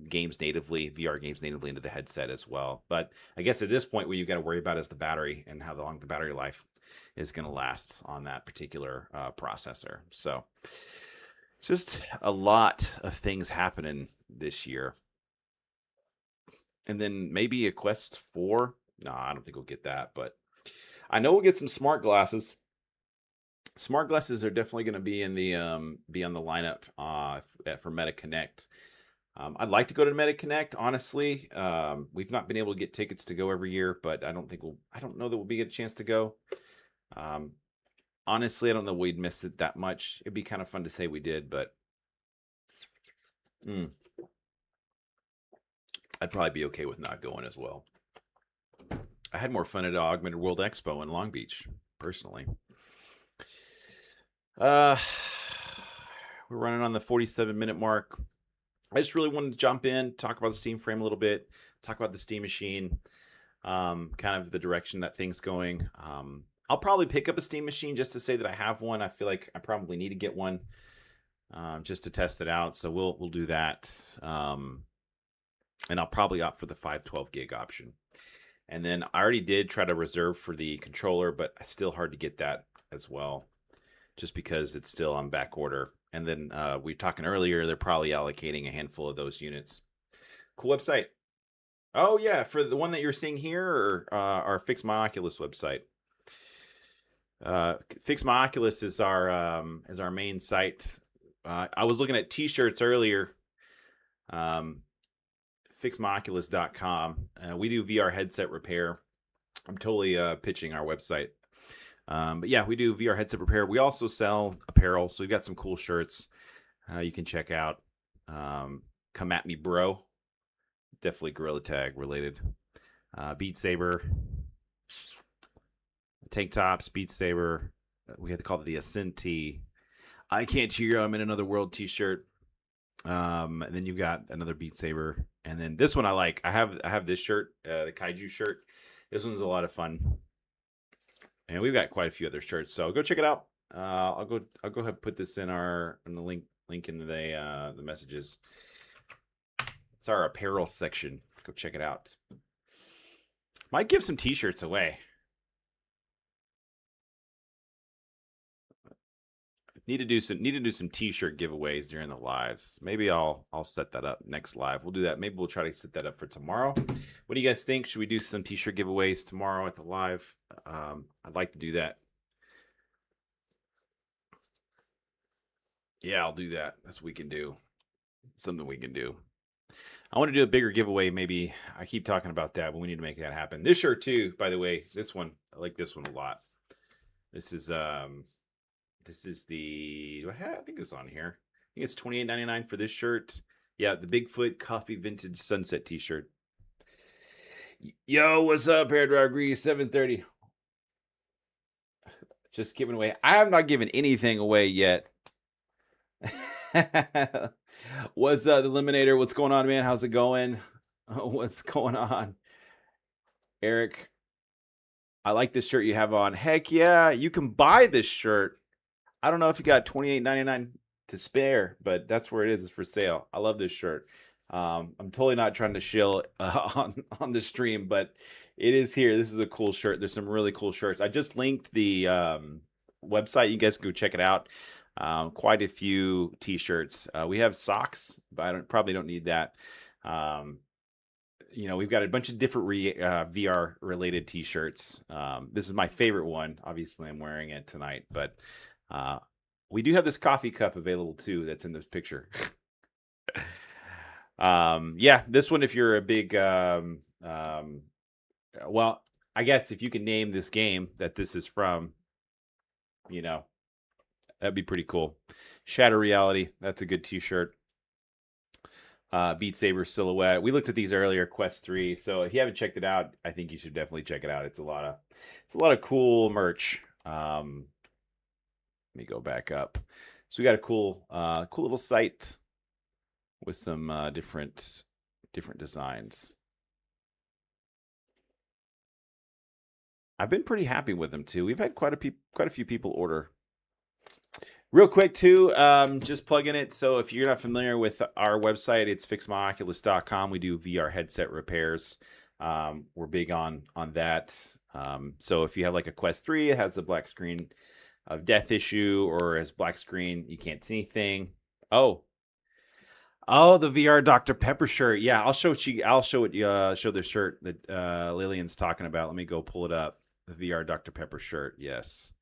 games natively, VR games natively into the headset as well. But I guess at this point, what you've got to worry about is the battery and how long the battery life is going to last on that particular processor. So just a lot of things happening this year. And then maybe a Quest 4. No, I don't think we'll get that, but I know we'll get some smart glasses. Smart glasses are definitely going to be on the lineup for MetaConnect. I'd like to go to MetaConnect, honestly. We've not been able to get tickets to go every year, but I don't know that we'll get a chance to go. Honestly, I don't know we'd miss it that much. It'd be kind of fun to say we did, but I'd probably be okay with not going as well. I had more fun at Augmented World Expo in Long Beach, personally. We're running on the 47-minute mark. I just really wanted to jump in, talk about the Steam Frame a little bit, talk about the Steam Machine, kind of the direction that thing's going. I'll probably pick up a Steam Machine just to say that I have one. I feel like I probably need to get one just to test it out. So we'll do that. And I'll probably opt for the 512 gig option. And then I already did try to reserve for the controller, but it's still hard to get that as well, just because it's still on back order. And then we were talking earlier, they're probably allocating a handful of those units. Cool website. Oh yeah, for the one that you're seeing here, or our Fix My Oculus website. Fix My Oculus is our main site. I was looking at t-shirts earlier. FixMyOculus.com. We do VR headset repair. I'm totally pitching our website. But yeah, we do VR headset repair. We also sell apparel, so we've got some cool shirts you can check out. Come at me, bro. Definitely Gorilla Tag related. Beat Saber. Tank tops, Beat Saber. We had to call it the Ascent tee. I Can't Cheer You, I'm in Another World t-shirt. And then you've got another Beat Saber. And then this one I like. I have this shirt, the Kaiju shirt. This one's a lot of fun. And we've got quite a few other shirts, so go check it out. I'll go ahead and put this in the link in the messages. It's our apparel section. Go check it out. Might give some t-shirts away. Need to do some t-shirt giveaways during the lives. Maybe I'll set that up next live. We'll do that. Maybe we'll try to set that up for tomorrow. What do you guys think? Should we do some t-shirt giveaways tomorrow at the live? I'd like to do that. Yeah, I'll do that. That's what we can do. Something we can do. I want to do a bigger giveaway. Maybe I keep talking about that, but we need to make that happen. This shirt too, by the way. This one, I like this one a lot. This is the, I think it's on here. I think it's $28.99 for this shirt. Yeah, the Bigfoot Coffee Vintage Sunset t-shirt. Yo, what's up, Hairdryer Grease? 7:30. Just giving away. I have not given anything away yet. What's the Eliminator? What's going on, man? How's it going? What's going on? Eric, I like this shirt you have on. Heck yeah, you can buy this shirt. I don't know if you got $28.99 to spare, but that's where it is. It's for sale. I love this shirt. I'm totally not trying to shill on the stream, but it is here. This is a cool shirt. There's some really cool shirts. I just linked the website. You guys can go check it out. Quite a few t-shirts. We have socks, but I probably don't need that. You know, we've got a bunch of different VR related t-shirts. This is my favorite one. Obviously, I'm wearing it tonight, but we do have this coffee cup available too. That's in this picture. Yeah, this one, if you're a big, well, I guess if you can name this game that this is from, you know, that'd be pretty cool. Shatter Reality. That's a good t-shirt. Beat Saber silhouette. We looked at these earlier, Quest 3. So if you haven't checked it out, I think you should definitely check it out. It's a lot of cool merch. Let me go back up. So we got a cool little site with some different designs. I've been pretty happy with them too. We've had quite a few people order. Real quick too, just plugging it. So if you're not familiar with our website, it's fixmyoculus.com. We do VR headset repairs. We're big on that. So if you have like a Quest 3, it has the black screen of death issue, or as black screen, you can't see anything. Oh, the VR Dr. Pepper shirt. Yeah, I'll show the shirt that Lillian's talking about. Let me go pull it up. The VR Dr. Pepper shirt. Yes.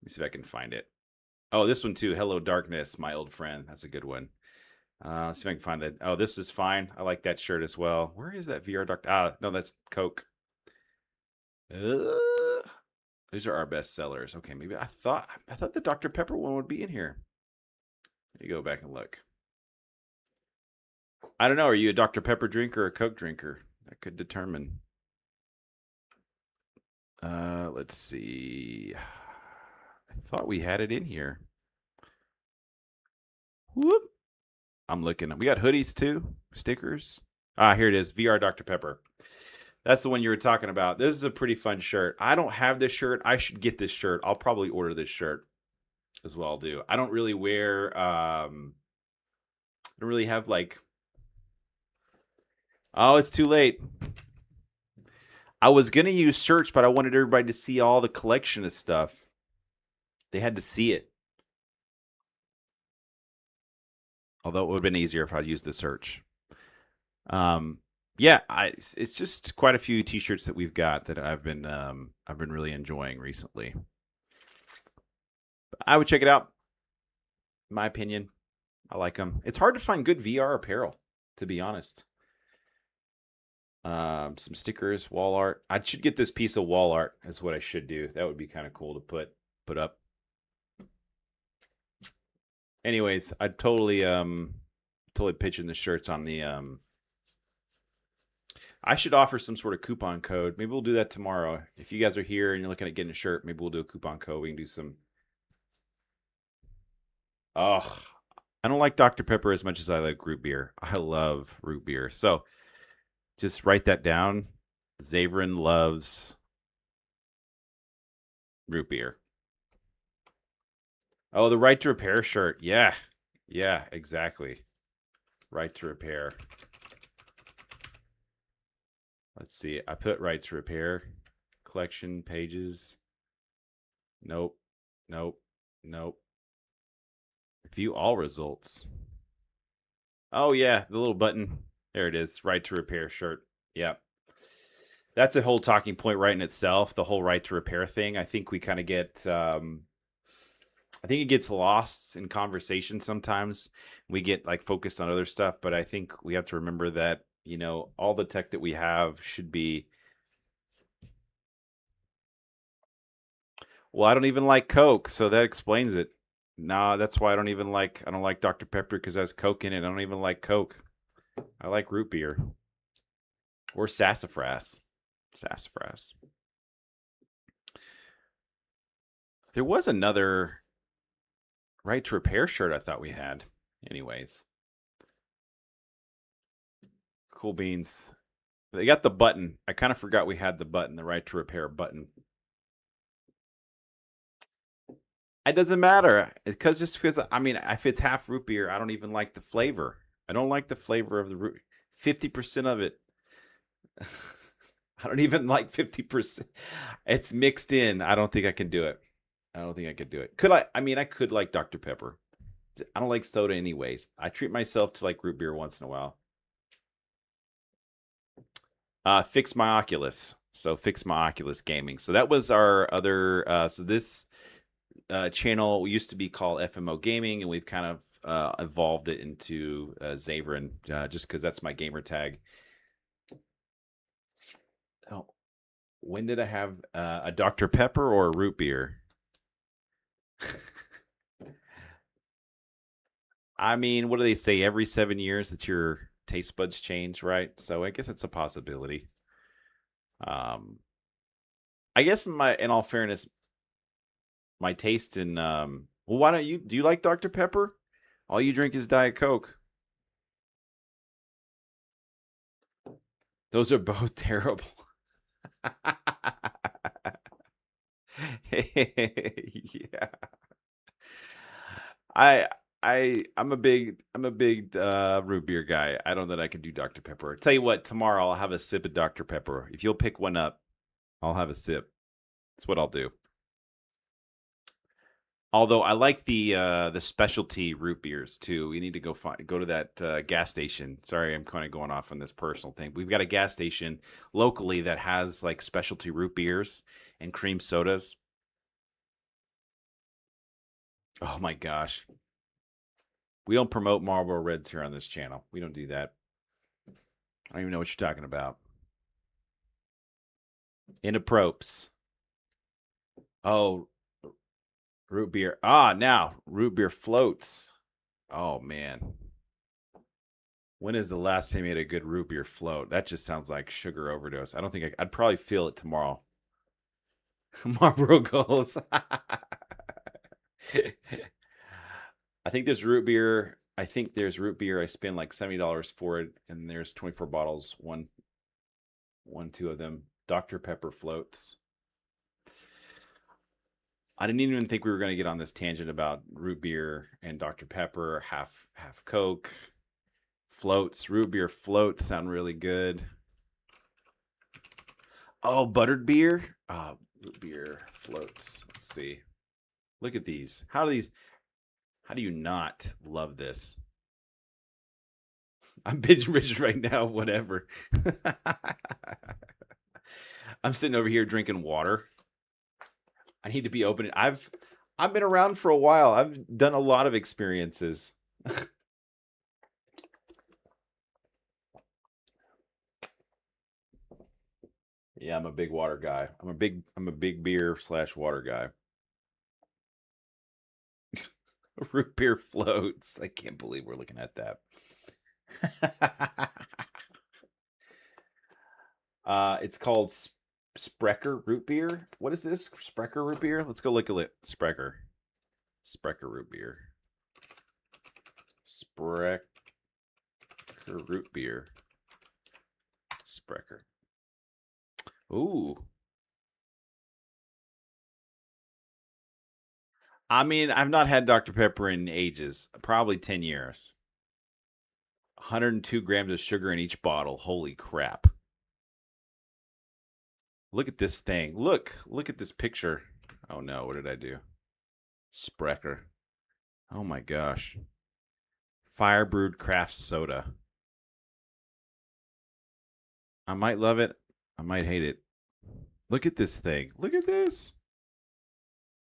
Let me see if I can find it. Oh, this one too. Hello Darkness, my old friend. That's a good one. Let's see if I can find that. Oh, this is fine. I like that shirt as well. Where is that VR Doctor? No, that's Coke. These are our best sellers. Okay, maybe I thought the Dr. Pepper one would be in here. Let me go back and look. I don't know. Are you a Dr. Pepper drinker or a Coke drinker? That could determine. Let's see. I thought we had it in here. Whoop. I'm looking. We got hoodies too. Stickers. Here it is. VR Dr. Pepper. That's the one you were talking about. This is a pretty fun shirt. I don't have this shirt. I should get this shirt. I'll probably order this shirt as well. I'll do. I don't really wear, I don't really have like, oh, it's too late. I was going to use search, but I wanted everybody to see all the collection of stuff. They had to see it. Although it would have been easier if I'd used the search. Yeah, it's just quite a few t-shirts that we've got that I've been really enjoying recently. I would check it out. In my opinion, I like them. It's hard to find good VR apparel, to be honest. Some stickers, wall art. I should get this piece of wall art. Is what I should do. That would be kind of cool to put up. Anyways, I totally pitching the shirts on the I should offer some sort of coupon code. Maybe we'll do that tomorrow. If you guys are here and you're looking at getting a shirt, maybe we'll do a coupon code. We can do some. Oh, I don't like Dr. Pepper as much as I like root beer. I love root beer. So just write that down. Zaverin loves root beer. Oh, the Right to Repair shirt. Yeah. Yeah, exactly. Right to Repair. Let's see. I put Right to Repair. Collection pages. Nope. Nope. Nope. View all results. Oh, yeah. The little button. There it is. Right to Repair shirt. Yep. That's a whole talking point right in itself. The whole Right to Repair thing. I think we kind of get... I think it gets lost in conversation sometimes. We get like focused on other stuff, but I think we have to remember that, you know, all the tech that we have should be. Well, I don't even like Coke, so that explains it. No, that's why I don't like Dr. Pepper, because it has Coke in it. I don't even like Coke. I like root beer. Or sassafras. Sassafras. There was another Right to Repair shirt I thought we had. Anyways. Cool beans. They got the button. I kind of forgot we had the button, the Right to Repair button. It doesn't matter because just because I mean, if it's half root beer, I don't even like the flavor. I don't like the flavor of the root. 50% of it. I don't even like 50%. It's mixed in. I don't think I can do it. I don't think I could do it. Could I? I mean, I could like Dr. Pepper. I don't like soda anyways. I treat myself to like root beer once in a while. Fix my Oculus. So fix my Oculus Gaming. So that was our other. So this channel used to be called FMO Gaming, and we've kind of evolved it into Xavrin, just because that's my gamer tag. Oh, when did I have a Dr. Pepper or a root beer? I mean, what do they say? Every 7 years that your taste buds change, right? So I guess it's a possibility. I guess in all fairness, my taste in well, why don't you do you like Dr. Pepper? All you drink is Diet Coke. Those are both terrible. Yeah. I'm a big root beer guy. I don't know that I can do Dr. Pepper. Tell you what, tomorrow I'll have a sip of Dr. Pepper. If you'll pick one up, I'll have a sip. That's what I'll do. Although I like the specialty root beers too. We need to go to that gas station. Sorry, I'm kind of going off on this personal thing. We've got a gas station locally that has like specialty root beers and cream sodas. Oh my gosh. We don't promote Marlboro Reds here on this channel. We don't do that. I don't even know what you're talking about. Inapropes. Oh, root beer. Now root beer floats. Oh man. When is the last time you had a good root beer float? That just sounds like sugar overdose. I don't think I'd probably feel it tomorrow. Marlboro Goals. I think there's root beer. I spend like $70 for it, and there's 24 bottles. Two of them. Dr. Pepper floats. I didn't even think we were going to get on this tangent about root beer and Dr. Pepper, half Coke, floats. Root beer floats sound really good. Oh, buttered beer. Root beer floats. Let's see. Look at these. How do you not love this? I'm binge rich right now. Whatever. I'm sitting over here drinking water. I need to be open. I've been around for a while. I've done a lot of experiences. Yeah, I'm a big water guy. I'm a big beer / water guy. Root beer floats. I can't believe we're looking at that. It's called Sprecher root beer. What is this? Sprecher root beer? Let's go look at it. Sprecher root beer. Sprecher root beer. Sprecher. Ooh. I mean, I've not had Dr. Pepper in ages. Probably 10 years. 102 grams of sugar in each bottle. Holy crap. Look at this thing. Look at this picture. Oh no, what did I do? Sprecher. Oh my gosh. Fire brewed craft soda. I might love it. I might hate it. Look at this thing. Look at this.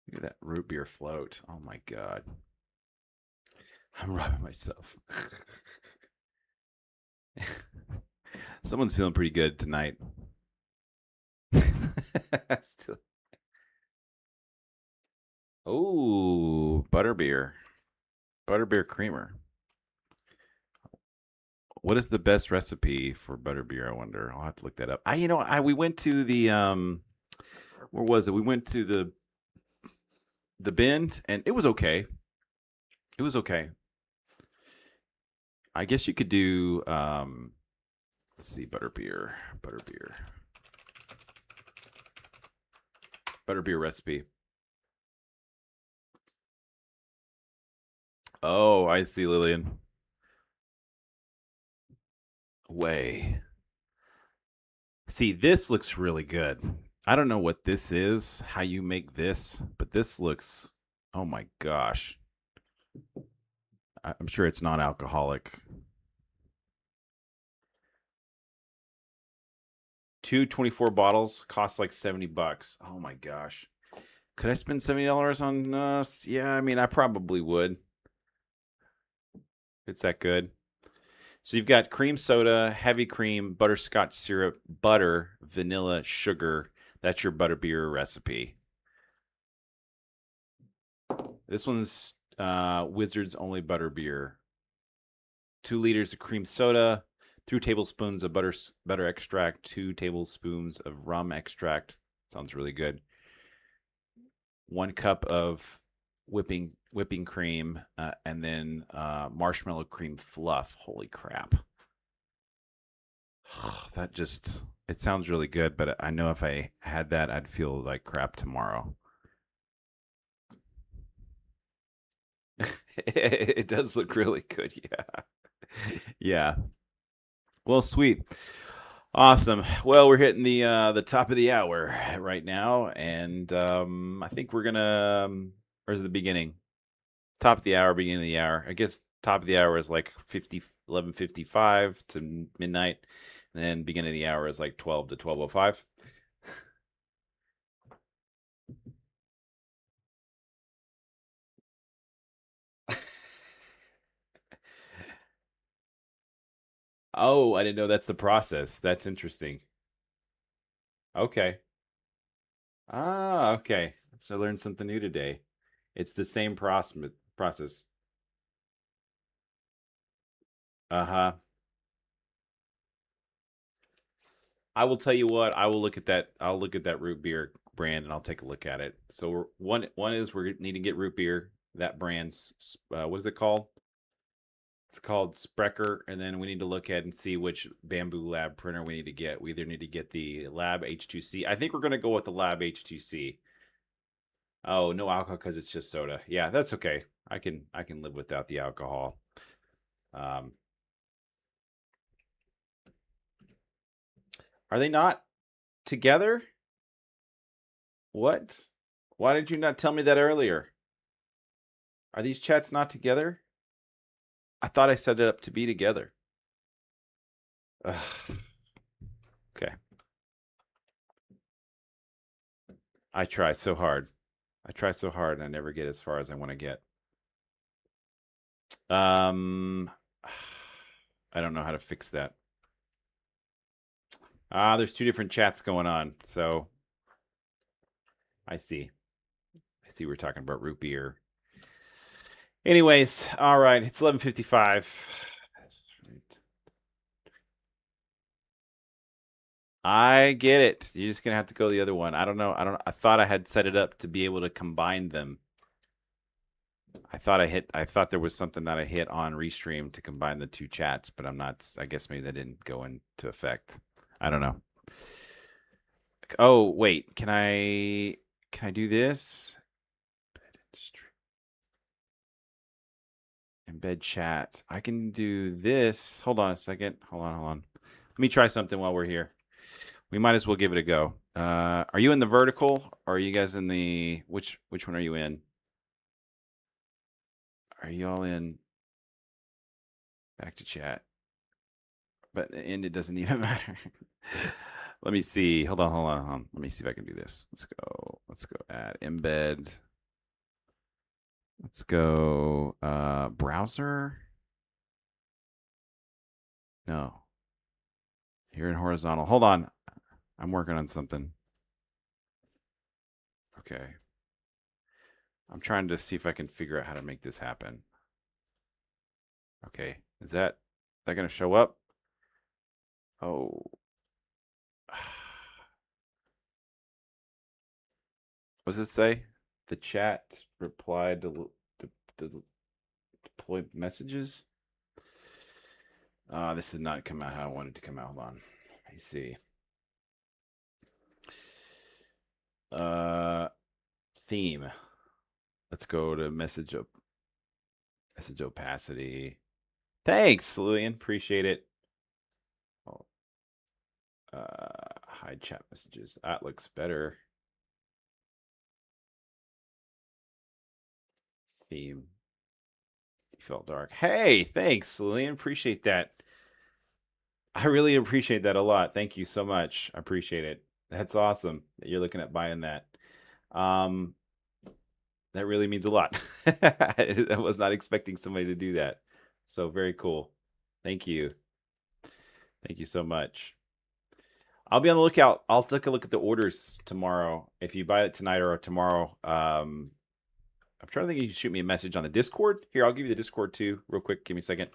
Look at that root beer float. Oh my god. I'm robbing myself. Someone's feeling pretty good tonight. Still. Oh, butterbeer. Butterbeer creamer. What is the best recipe for butterbeer? I wonder. I'll have to look that up. We went to the where was it? We went to the Bend, and it was okay. It was okay. I guess you could do let's see, butterbeer recipe. Oh, I see, Lillian. Way. See, this looks really good. I don't know what this is, how you make this, but this looks, oh my gosh. I'm sure it's non-alcoholic. 224 bottles cost like $70. Oh my gosh. Could I spend $70 on yeah, I mean I probably would. It's that good. So you've got cream soda, heavy cream, butterscotch syrup, butter, vanilla, sugar. That's your butterbeer recipe. This one's Wizards Only Butterbeer. 2 liters of cream soda, 2 tablespoons of butter extract, 2 tablespoons of rum extract. Sounds really good. 1 cup of whipping cream, and then marshmallow cream fluff. Holy crap. That just, it sounds really good, but I know if I had that, I'd feel like crap tomorrow. It does look really good, yeah. Yeah. Well, sweet. Awesome. Well, we're hitting the top of the hour right now, and I think we're gonna or is it the beginning? Top of the hour, beginning of the hour. I guess top of the hour is like 11:55 to midnight, and then beginning of the hour is like 12 to 12:05. Oh, I didn't know that's the process. That's interesting. Okay. Ah, okay. So I learned something new today. It's the same process. Uh-huh. I will tell you what, I will look at that. I'll look at that root beer brand and I'll take a look at it. So one is we need to get root beer. That brand's what is it called? It's called Sprecher, and then we need to look at and see which Bamboo Lab printer we need to get. We either need to get the Lab H2C. I think we're gonna go with the Lab H2C. Oh, no alcohol because it's just soda. Yeah, that's okay. I can live without the alcohol. Um, are they not together? What? Why did you not tell me that earlier? Are these chats not together? I thought I set it up to be together. Ugh. Okay. I try so hard. I try so hard and I never get as far as I want to get. I don't know how to fix that. There's 2 different chats going on. So I see. We're talking about root beer. Anyways, all right. It's 11:55. I get it. You're just gonna have to go the other one. I don't know. I thought I had set it up to be able to combine them. I thought there was something that I hit on Restream to combine the 2 chats, but I'm not. I guess maybe that didn't go into effect. I don't know. Oh wait, can I do this? Embed chat. I can do this. Hold on a second. Hold on. Let me try something while we're here. We might as well give it a go. Are you in the vertical? Or are you guys in the which one are you in? Are you all in? Back to chat. But and it doesn't even matter. Let me see. Hold on. Let me see if I can do this. Let's go add embed. Let's go browser. No. Here in horizontal. Hold on. I'm working on something. Okay. I'm trying to see if I can figure out how to make this happen. Okay. Is that going to show up? Oh. What does it say? The chat replied to deploy messages. This did not come out how I wanted it to come out. Hold on. I see. Theme. Let's go to message up. Message opacity. Thanks, Lillian. Appreciate it. Oh. Hide chat messages. That looks better. Theme. Default dark. Hey, thanks, Lillian. Appreciate that. I really appreciate that a lot. Thank you so much. I appreciate it. That's awesome that you're looking at buying that. That really means a lot. I was not expecting somebody to do that. So very cool. Thank you. Thank you so much. I'll be on the lookout. I'll take a look at the orders tomorrow. If you buy it tonight or tomorrow, I'm trying to think. You can shoot me a message on the Discord. Here, I'll give you the Discord too, real quick. Give me a second.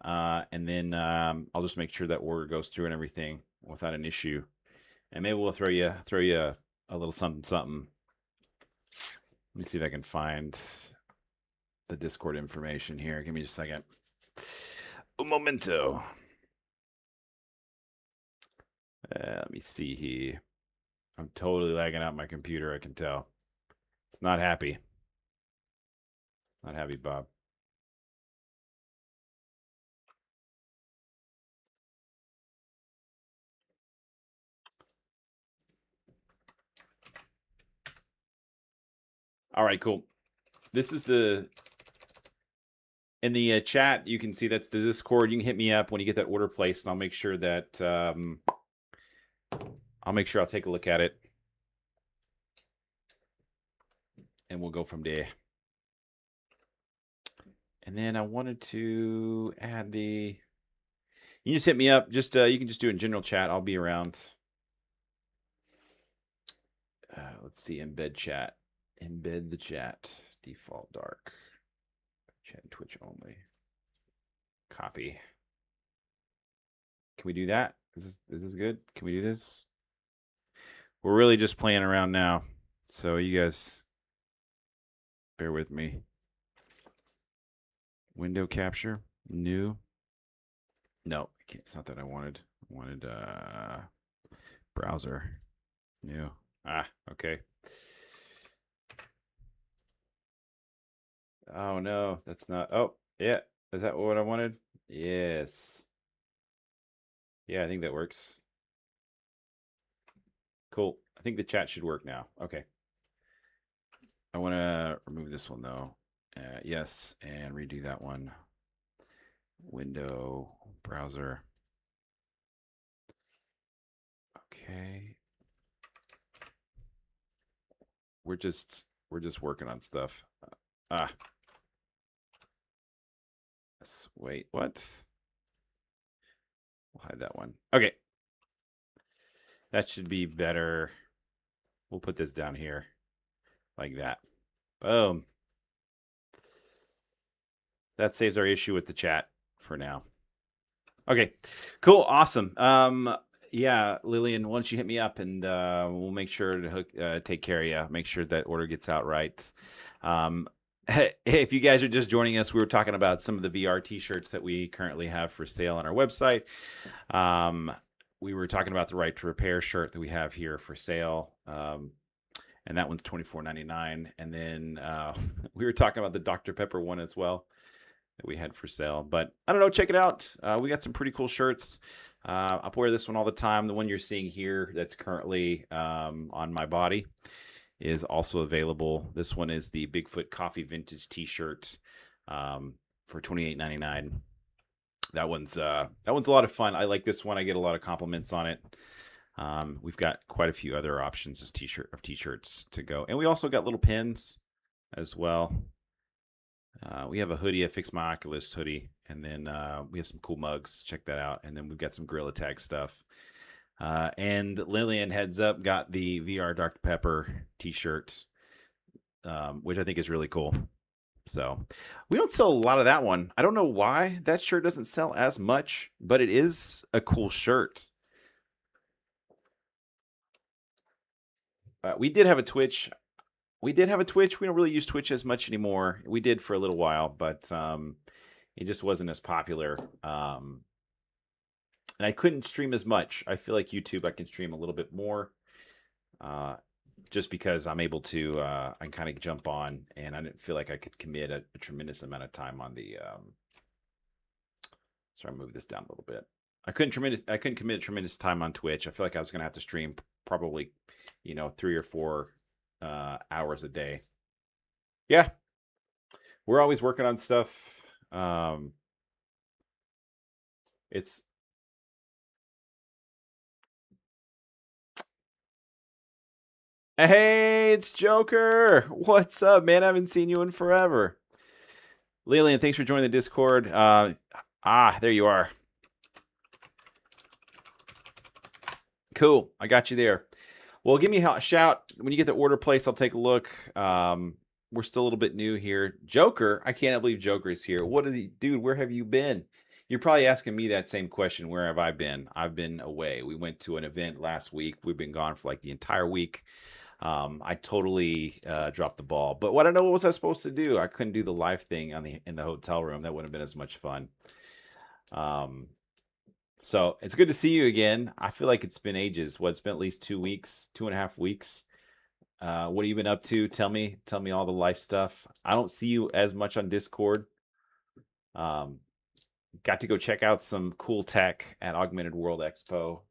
And then I'll just make sure that order goes through and everything without an issue. And maybe we'll throw you a little something. Let me see if I can find the Discord information here. Give me just a second. Un momento. Let me see here. I'm totally lagging out my computer, I can tell. It's not happy. Not happy, Bob. All right, cool. This is the... In the chat, you can see that's the Discord. You can hit me up when you get that order placed, and I'll make sure that... I'll take a look at it. And we'll go from there. And then I wanted to add the... You just hit me up. Just you can just do it in general chat. I'll be around. Let's see. Embed chat. Embed the chat. Default dark. Chat and Twitch only. Copy. Can we do that? Is this good? Can we do this? We're really just playing around now. So you guys bear with me. Window capture. New. No, it's not that I wanted. I wanted browser. New. Okay. Oh no, that's not. Oh, yeah. Is that what I wanted? Yes. Yeah, I think that works. Cool. I think the chat should work now. Okay. I want to remove this one though. Yes, and redo that one. Window, browser. Okay. We're just working on stuff. Wait, what? We'll hide that one. Okay. That should be better. We'll put this down here like that. Boom. That saves our issue with the chat for now. Okay, cool, awesome. Yeah, Lillian, why don't you hit me up and we'll make sure to take care of you. Make sure that order gets out right. If you guys are just joining us, we were talking about some of the VR t-shirts that we currently have for sale on our website. We were talking about the Right to Repair shirt that we have here for sale. And that one's $24.99. And then we were talking about the Dr. Pepper one as well that we had for sale. But I don't know, check it out. We got some pretty cool shirts. I wear this one all the time. The one you're seeing here that's currently on my body is also available. This one is the Bigfoot Coffee Vintage t-shirt for $28.99. That one's a lot of fun. I like this one. I get a lot of compliments on it. We've got quite a few other options as t-shirts to go. And we also got little pins as well. We have a hoodie, a Fix My Oculus hoodie, and then we have some cool mugs. Check that out. And then we've got some Gorilla Tag stuff. And Lillian, heads up, got the VR Dr. Pepper t-shirt, which I think is really cool. So we don't sell a lot of that one. I don't know why that shirt doesn't sell as much, but it is a cool shirt. We did have a Twitch. We don't really use Twitch as much anymore. We did for a little while, but it just wasn't as popular. And I couldn't stream as much. I feel like YouTube, I can stream a little bit more. just because I'm able to, I can kind of jump on, and I didn't feel like I could commit a tremendous amount of time on the. Sorry, move this down a little bit. I couldn't commit tremendous time on Twitch. I feel like I was gonna have to stream probably, 3 or 4 hours a day. Yeah, we're always working on stuff. It's Hey, it's Joker. What's up, man? I haven't seen you in forever. Lillian, thanks for joining the Discord. There you are. Cool. I got you there. Well, give me a shout when you get the order placed. I'll take a look. We're still a little bit new here. Joker, I can't believe Joker is here. Dude, where have you been? You're probably asking me that same question. Where have I been? I've been away. We went to an event last week. We've been gone for like the entire week. I totally dropped the ball. But what was I supposed to do? I couldn't do the live thing in the hotel room. That wouldn't have been as much fun. So it's good to see you again. I feel like it's been ages. It's been at least 2 weeks, 2.5 weeks. What have you been up to? Tell me all the life stuff. I don't see you as much on Discord. Got to go check out some cool tech at Augmented World Expo.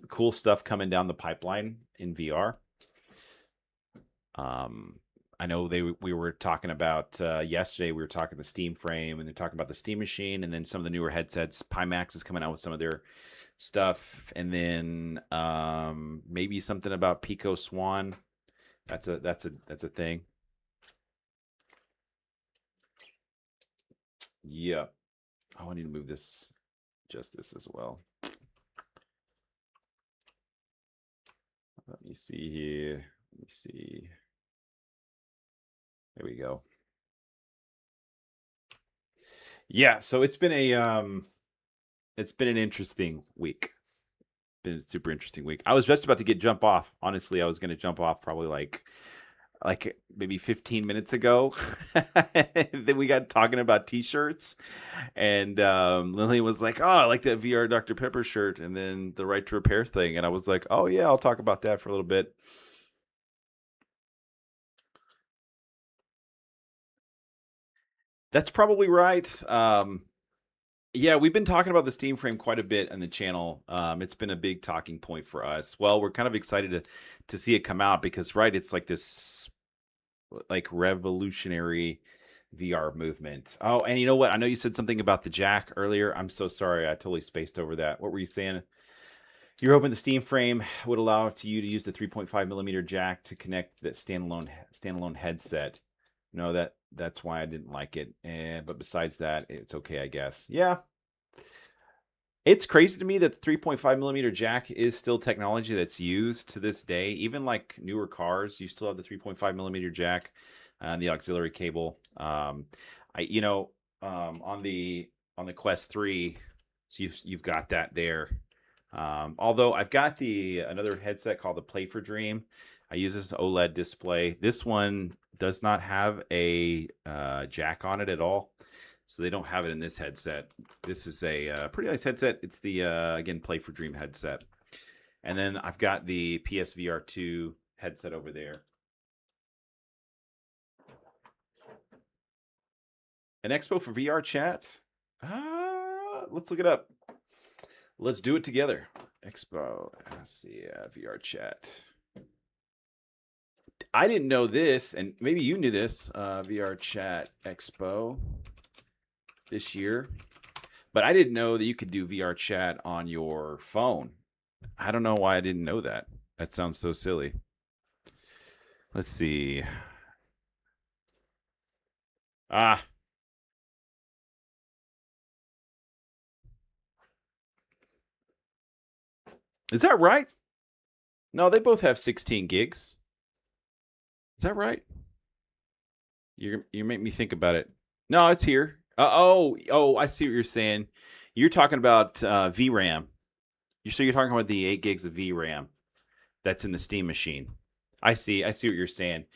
Cool stuff coming down the pipeline in VR. I know we were talking about yesterday. We were talking the Steam Frame, and they're talking about the Steam Machine, and then some of the newer headsets. Pimax is coming out with some of their stuff, and then maybe something about Pico Swan. That's a thing. Yeah. Oh, I need to move this as well. Let me see here. Let me see. There we go. Yeah, so it's been an interesting week. Been a super interesting week. I was just about to jump off. Honestly, I was going to jump off probably like maybe 15 minutes ago. Then we got talking about t-shirts, and Lily was like, "Oh, I like that VR Dr. Pepper shirt," and then the Right to Repair thing, and I was like, "Oh yeah, I'll talk about that for a little bit." That's probably right. Yeah, we've been talking about the Steam Frame quite a bit on the channel. It's been a big talking point for us. Well, we're kind of excited to see it come out because, right, it's like this like revolutionary VR movement. Oh, and you know what? I know you said something about the jack earlier. I'm so sorry. I totally spaced over that. What were you saying? You're hoping the Steam Frame would allow you to use the 3.5 millimeter jack to connect the standalone headset. No, that's why I didn't like it. But besides that, it's okay, I guess. Yeah. It's crazy to me that the 3.5 millimeter jack is still technology that's used to this day. Even like newer cars, you still have the 3.5 millimeter jack and the auxiliary cable. On the Quest 3, so you've got that there. Although I've got another headset called the Play for Dream. I use this OLED display. This one does not have a jack on it at all, so they don't have it in this headset. This is a pretty nice headset. It's the again Play for Dream headset, and then I've got the PSVR 2 headset over there. An expo for VR chat? Let's look it up. Let's do it together. Expo. Let's see. VR chat. I didn't know this, and maybe you knew this. VR chat expo this year, but I didn't know that you could do VR chat on your phone. I don't know why I didn't know that. That sounds so silly. Let's see. Is that right? No, they both have 16 gigs. Is that right? You make me think about it. No, it's here. I see what you're saying. You're talking about VRAM. You're talking about the 8 gigs of VRAM that's in the Steam machine. I see what you're saying.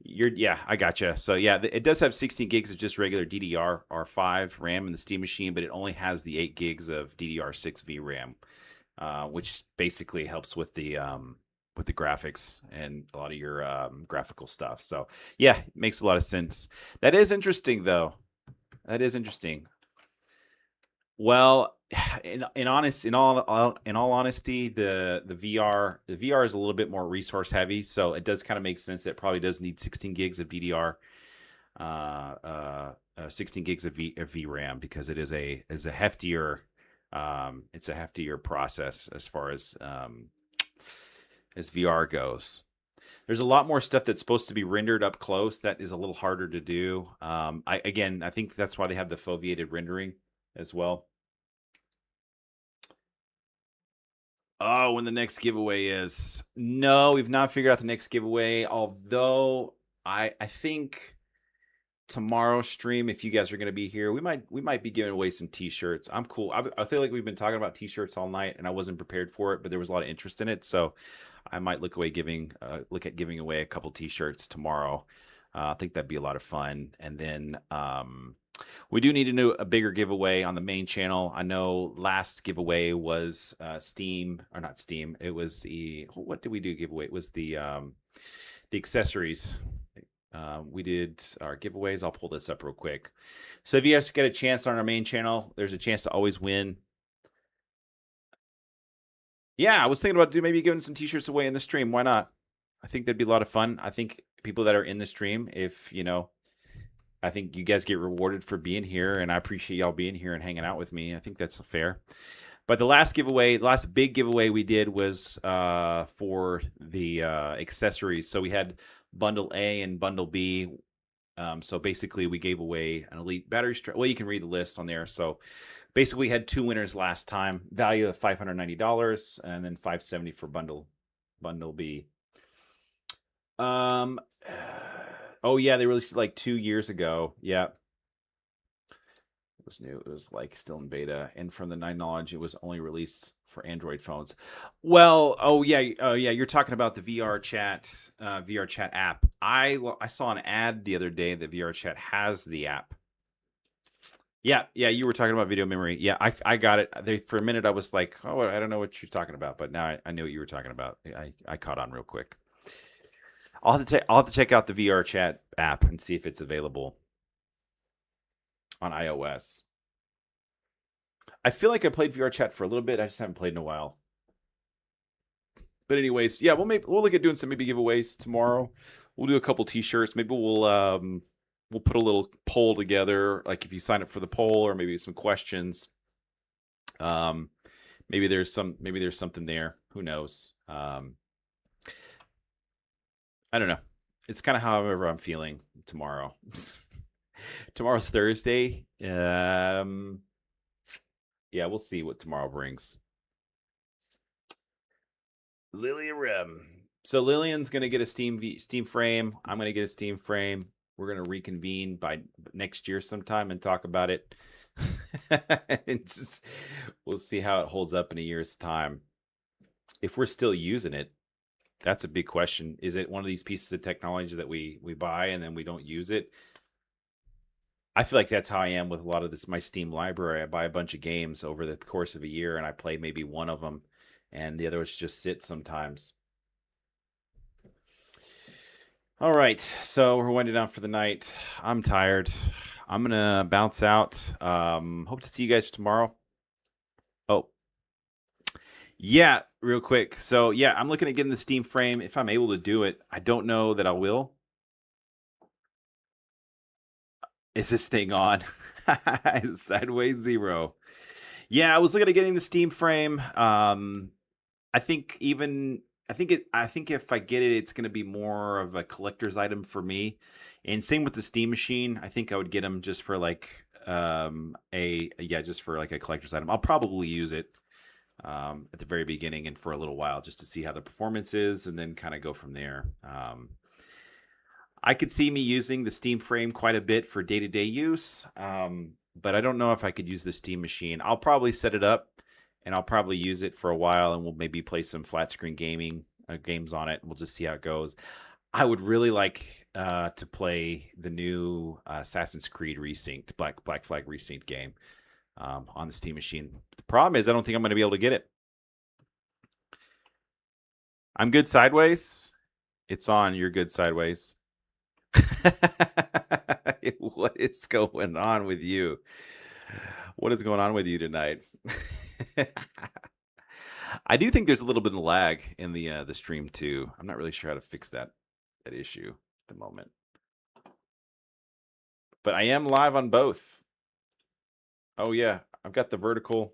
I gotcha. So yeah, it does have 16 gigs of just regular DDR5 RAM in the Steam machine, but it only has the 8 gigs of DDR6 VRAM, which basically helps with the with the graphics and a lot of your graphical stuff. So yeah, it makes a lot of sense. That is interesting, though. That is interesting. Well, in all honesty, the VR is a little bit more resource heavy, so it does kind of make sense that it probably does need 16 gigs of DDR, 16 gigs of VRAM, because it is a heftier it's a heftier process as far as VR goes. There's a lot more stuff that's supposed to be rendered up close that is a little harder to do. I think that's why they have the foveated rendering as well. Oh, when the next giveaway is. No, we've not figured out the next giveaway, although I think tomorrow's stream, if you guys are going to be here, we might be giving away some t-shirts. I'm cool. I feel like we've been talking about t-shirts all night and I wasn't prepared for it, but there was a lot of interest in it, so I might look at giving away a couple t-shirts tomorrow. I think that'd be a lot of fun. And then we do need to do a bigger giveaway on the main channel. I know last giveaway was Steam, or not Steam. It was what did we do giveaway? It was the accessories. We did our giveaways. I'll pull this up real quick. So if you guys get a chance on our main channel, there's a chance to always win. Yeah, I was thinking about maybe giving some t-shirts away in the stream. Why not? I think that'd be a lot of fun. I think people that are in the stream, I think you guys get rewarded for being here, and I appreciate y'all being here and hanging out with me. I think that's fair. But the last big giveaway we did was for the accessories. So we had Bundle A and Bundle B. So basically, we gave away an Elite battery strap. Well, you can read the list on there. So basically, we had two winners last time. Value of $590, and then $570 for Bundle B. Oh yeah, they released it like 2 years ago. Yeah, it was new. It was like still in beta, and from my knowledge, it was only released for Android phones. Well, oh yeah, you're talking about the VR chat app. I saw an ad the other day that VR chat has the app. Yeah, you were talking about video memory. Yeah, I got it. For a minute, I was like, oh, I don't know what you're talking about, but now I knew what you were talking about. I caught on real quick. I'll have to check out the VR chat app and see if it's available on iOS. I feel like I played VR chat for a little bit. I just haven't played in a while. But anyways, yeah, we'll look at doing some maybe giveaways tomorrow. We'll do a couple t-shirts. Maybe we'll put a little poll together, like if you sign up for the poll, or maybe some questions. Maybe there's something there. Who knows? I don't know. It's kind of however I'm feeling tomorrow. Tomorrow's Thursday. Yeah, we'll see what tomorrow brings. Lillian. So Lillian's gonna get a Steam frame. I'm gonna get a Steam frame. We're gonna reconvene by next year sometime and talk about it. We'll see how it holds up in a year's time. If we're still using it, that's a big question. Is it one of these pieces of technology that we buy and then we don't use it? I feel like that's how I am with a lot of my Steam library. I buy a bunch of games over the course of a year and I play maybe one of them, and the others just sit sometimes. All right, so we're winding down for the night. I'm tired. I'm gonna bounce out. Hope to see you guys tomorrow. Oh, yeah, real quick. So yeah, I'm looking at getting the Steam frame if I'm able to do it. I don't know that I will. Is this thing on? Sideways 0. Yeah, I was looking at getting the Steam frame. I think if I get it, it's going to be more of a collector's item for me. And same with the Steam Machine. I think I would get them just for like just for like a collector's item. I'll probably use it at the very beginning and for a little while just to see how the performance is, and then kind of go from there. I could see me using the Steam frame quite a bit for day-to-day use, but I don't know if I could use the Steam Machine. I'll probably set it up, and I'll probably use it for a while, and we'll maybe play some flat screen games on it. We'll just see how it goes. I would really like to play the new Assassin's Creed Resynced, Black Flag Resynced game on the Steam Machine. The problem is I don't think I'm going to be able to get it. I'm good sideways. It's on. You're good sideways. What is going on with you? What is going on with you tonight? I do think there's a little bit of lag in the stream too. I'm not really sure how to fix that issue at the moment. But I am live on both. Oh yeah, I've got the vertical.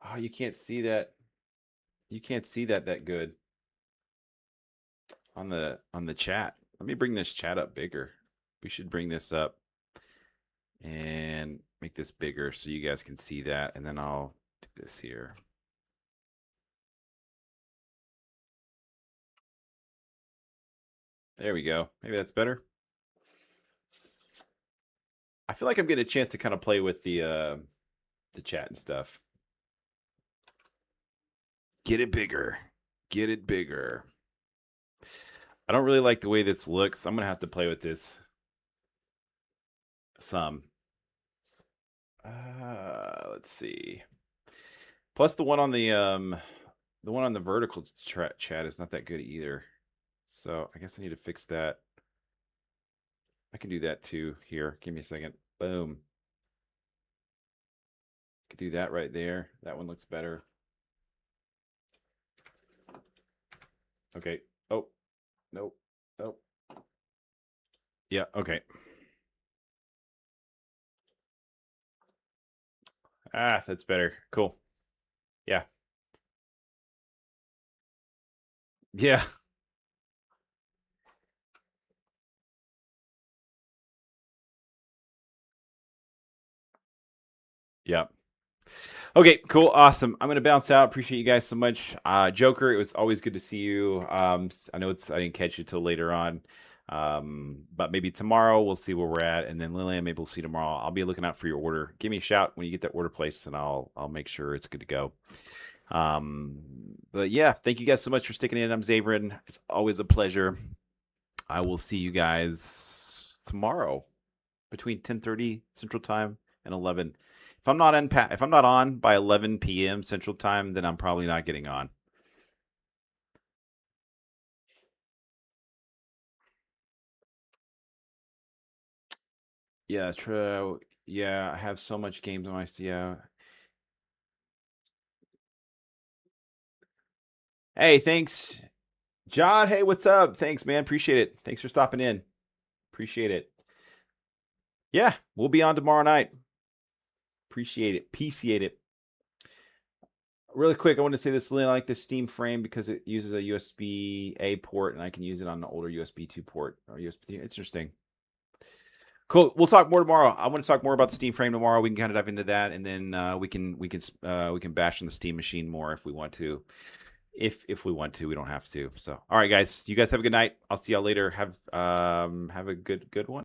Oh, you can't see that. You can't see that good on the chat. Let me bring this chat up bigger. We should bring this up and make this bigger so you guys can see that, and then I'll do this here. There we go. Maybe that's better. I feel like I'm getting a chance to kind of play with the chat and stuff. Get it bigger. Get it bigger. I don't really like the way this looks. I'm going to have to play with this some. Let's see. Plus the one on the vertical chat is not that good either. So I guess I need to fix that. I can do that too here. Give me a second. Boom. Could do that right there. That one looks better. Okay. Oh. Nope. Oh. Yeah, okay. Ah, that's better. Cool. Yeah. Yeah. Yeah. Okay, cool, awesome. I'm gonna bounce out. Appreciate you guys so much. Joker, it was always good to see you. I know I didn't catch you till later on. But maybe tomorrow we'll see where we're at, and then Lillian, maybe we'll see tomorrow. I'll be looking out for your order. Give me a shout when you get that order placed, and I'll make sure it's good to go. But yeah, thank you guys so much for sticking in. I'm Xavrin. It's always a pleasure. I will see you guys tomorrow between 10:30 Central Time and 11. If I'm not on by 11 p.m. Central Time, then I'm probably not getting on. Yeah, true. Yeah, I have so much games on my Hey, thanks, John. Hey, what's up? Thanks, man. Appreciate it. Thanks for stopping in. Appreciate it. Yeah, we'll be on tomorrow night. Appreciate it. Appreciate it. Really quick, I want to say this. I like the Steam frame because it uses a USB-A port, and I can use it on the older USB 2 port or USB. It's interesting. Cool. We'll talk more tomorrow. I want to talk more about the Steam frame tomorrow. We can kind of dive into that, and then we can bash on the Steam machine more if we want to. If we want to, we don't have to. So, all right, guys. You guys have a good night. I'll see y'all later. Have a good one.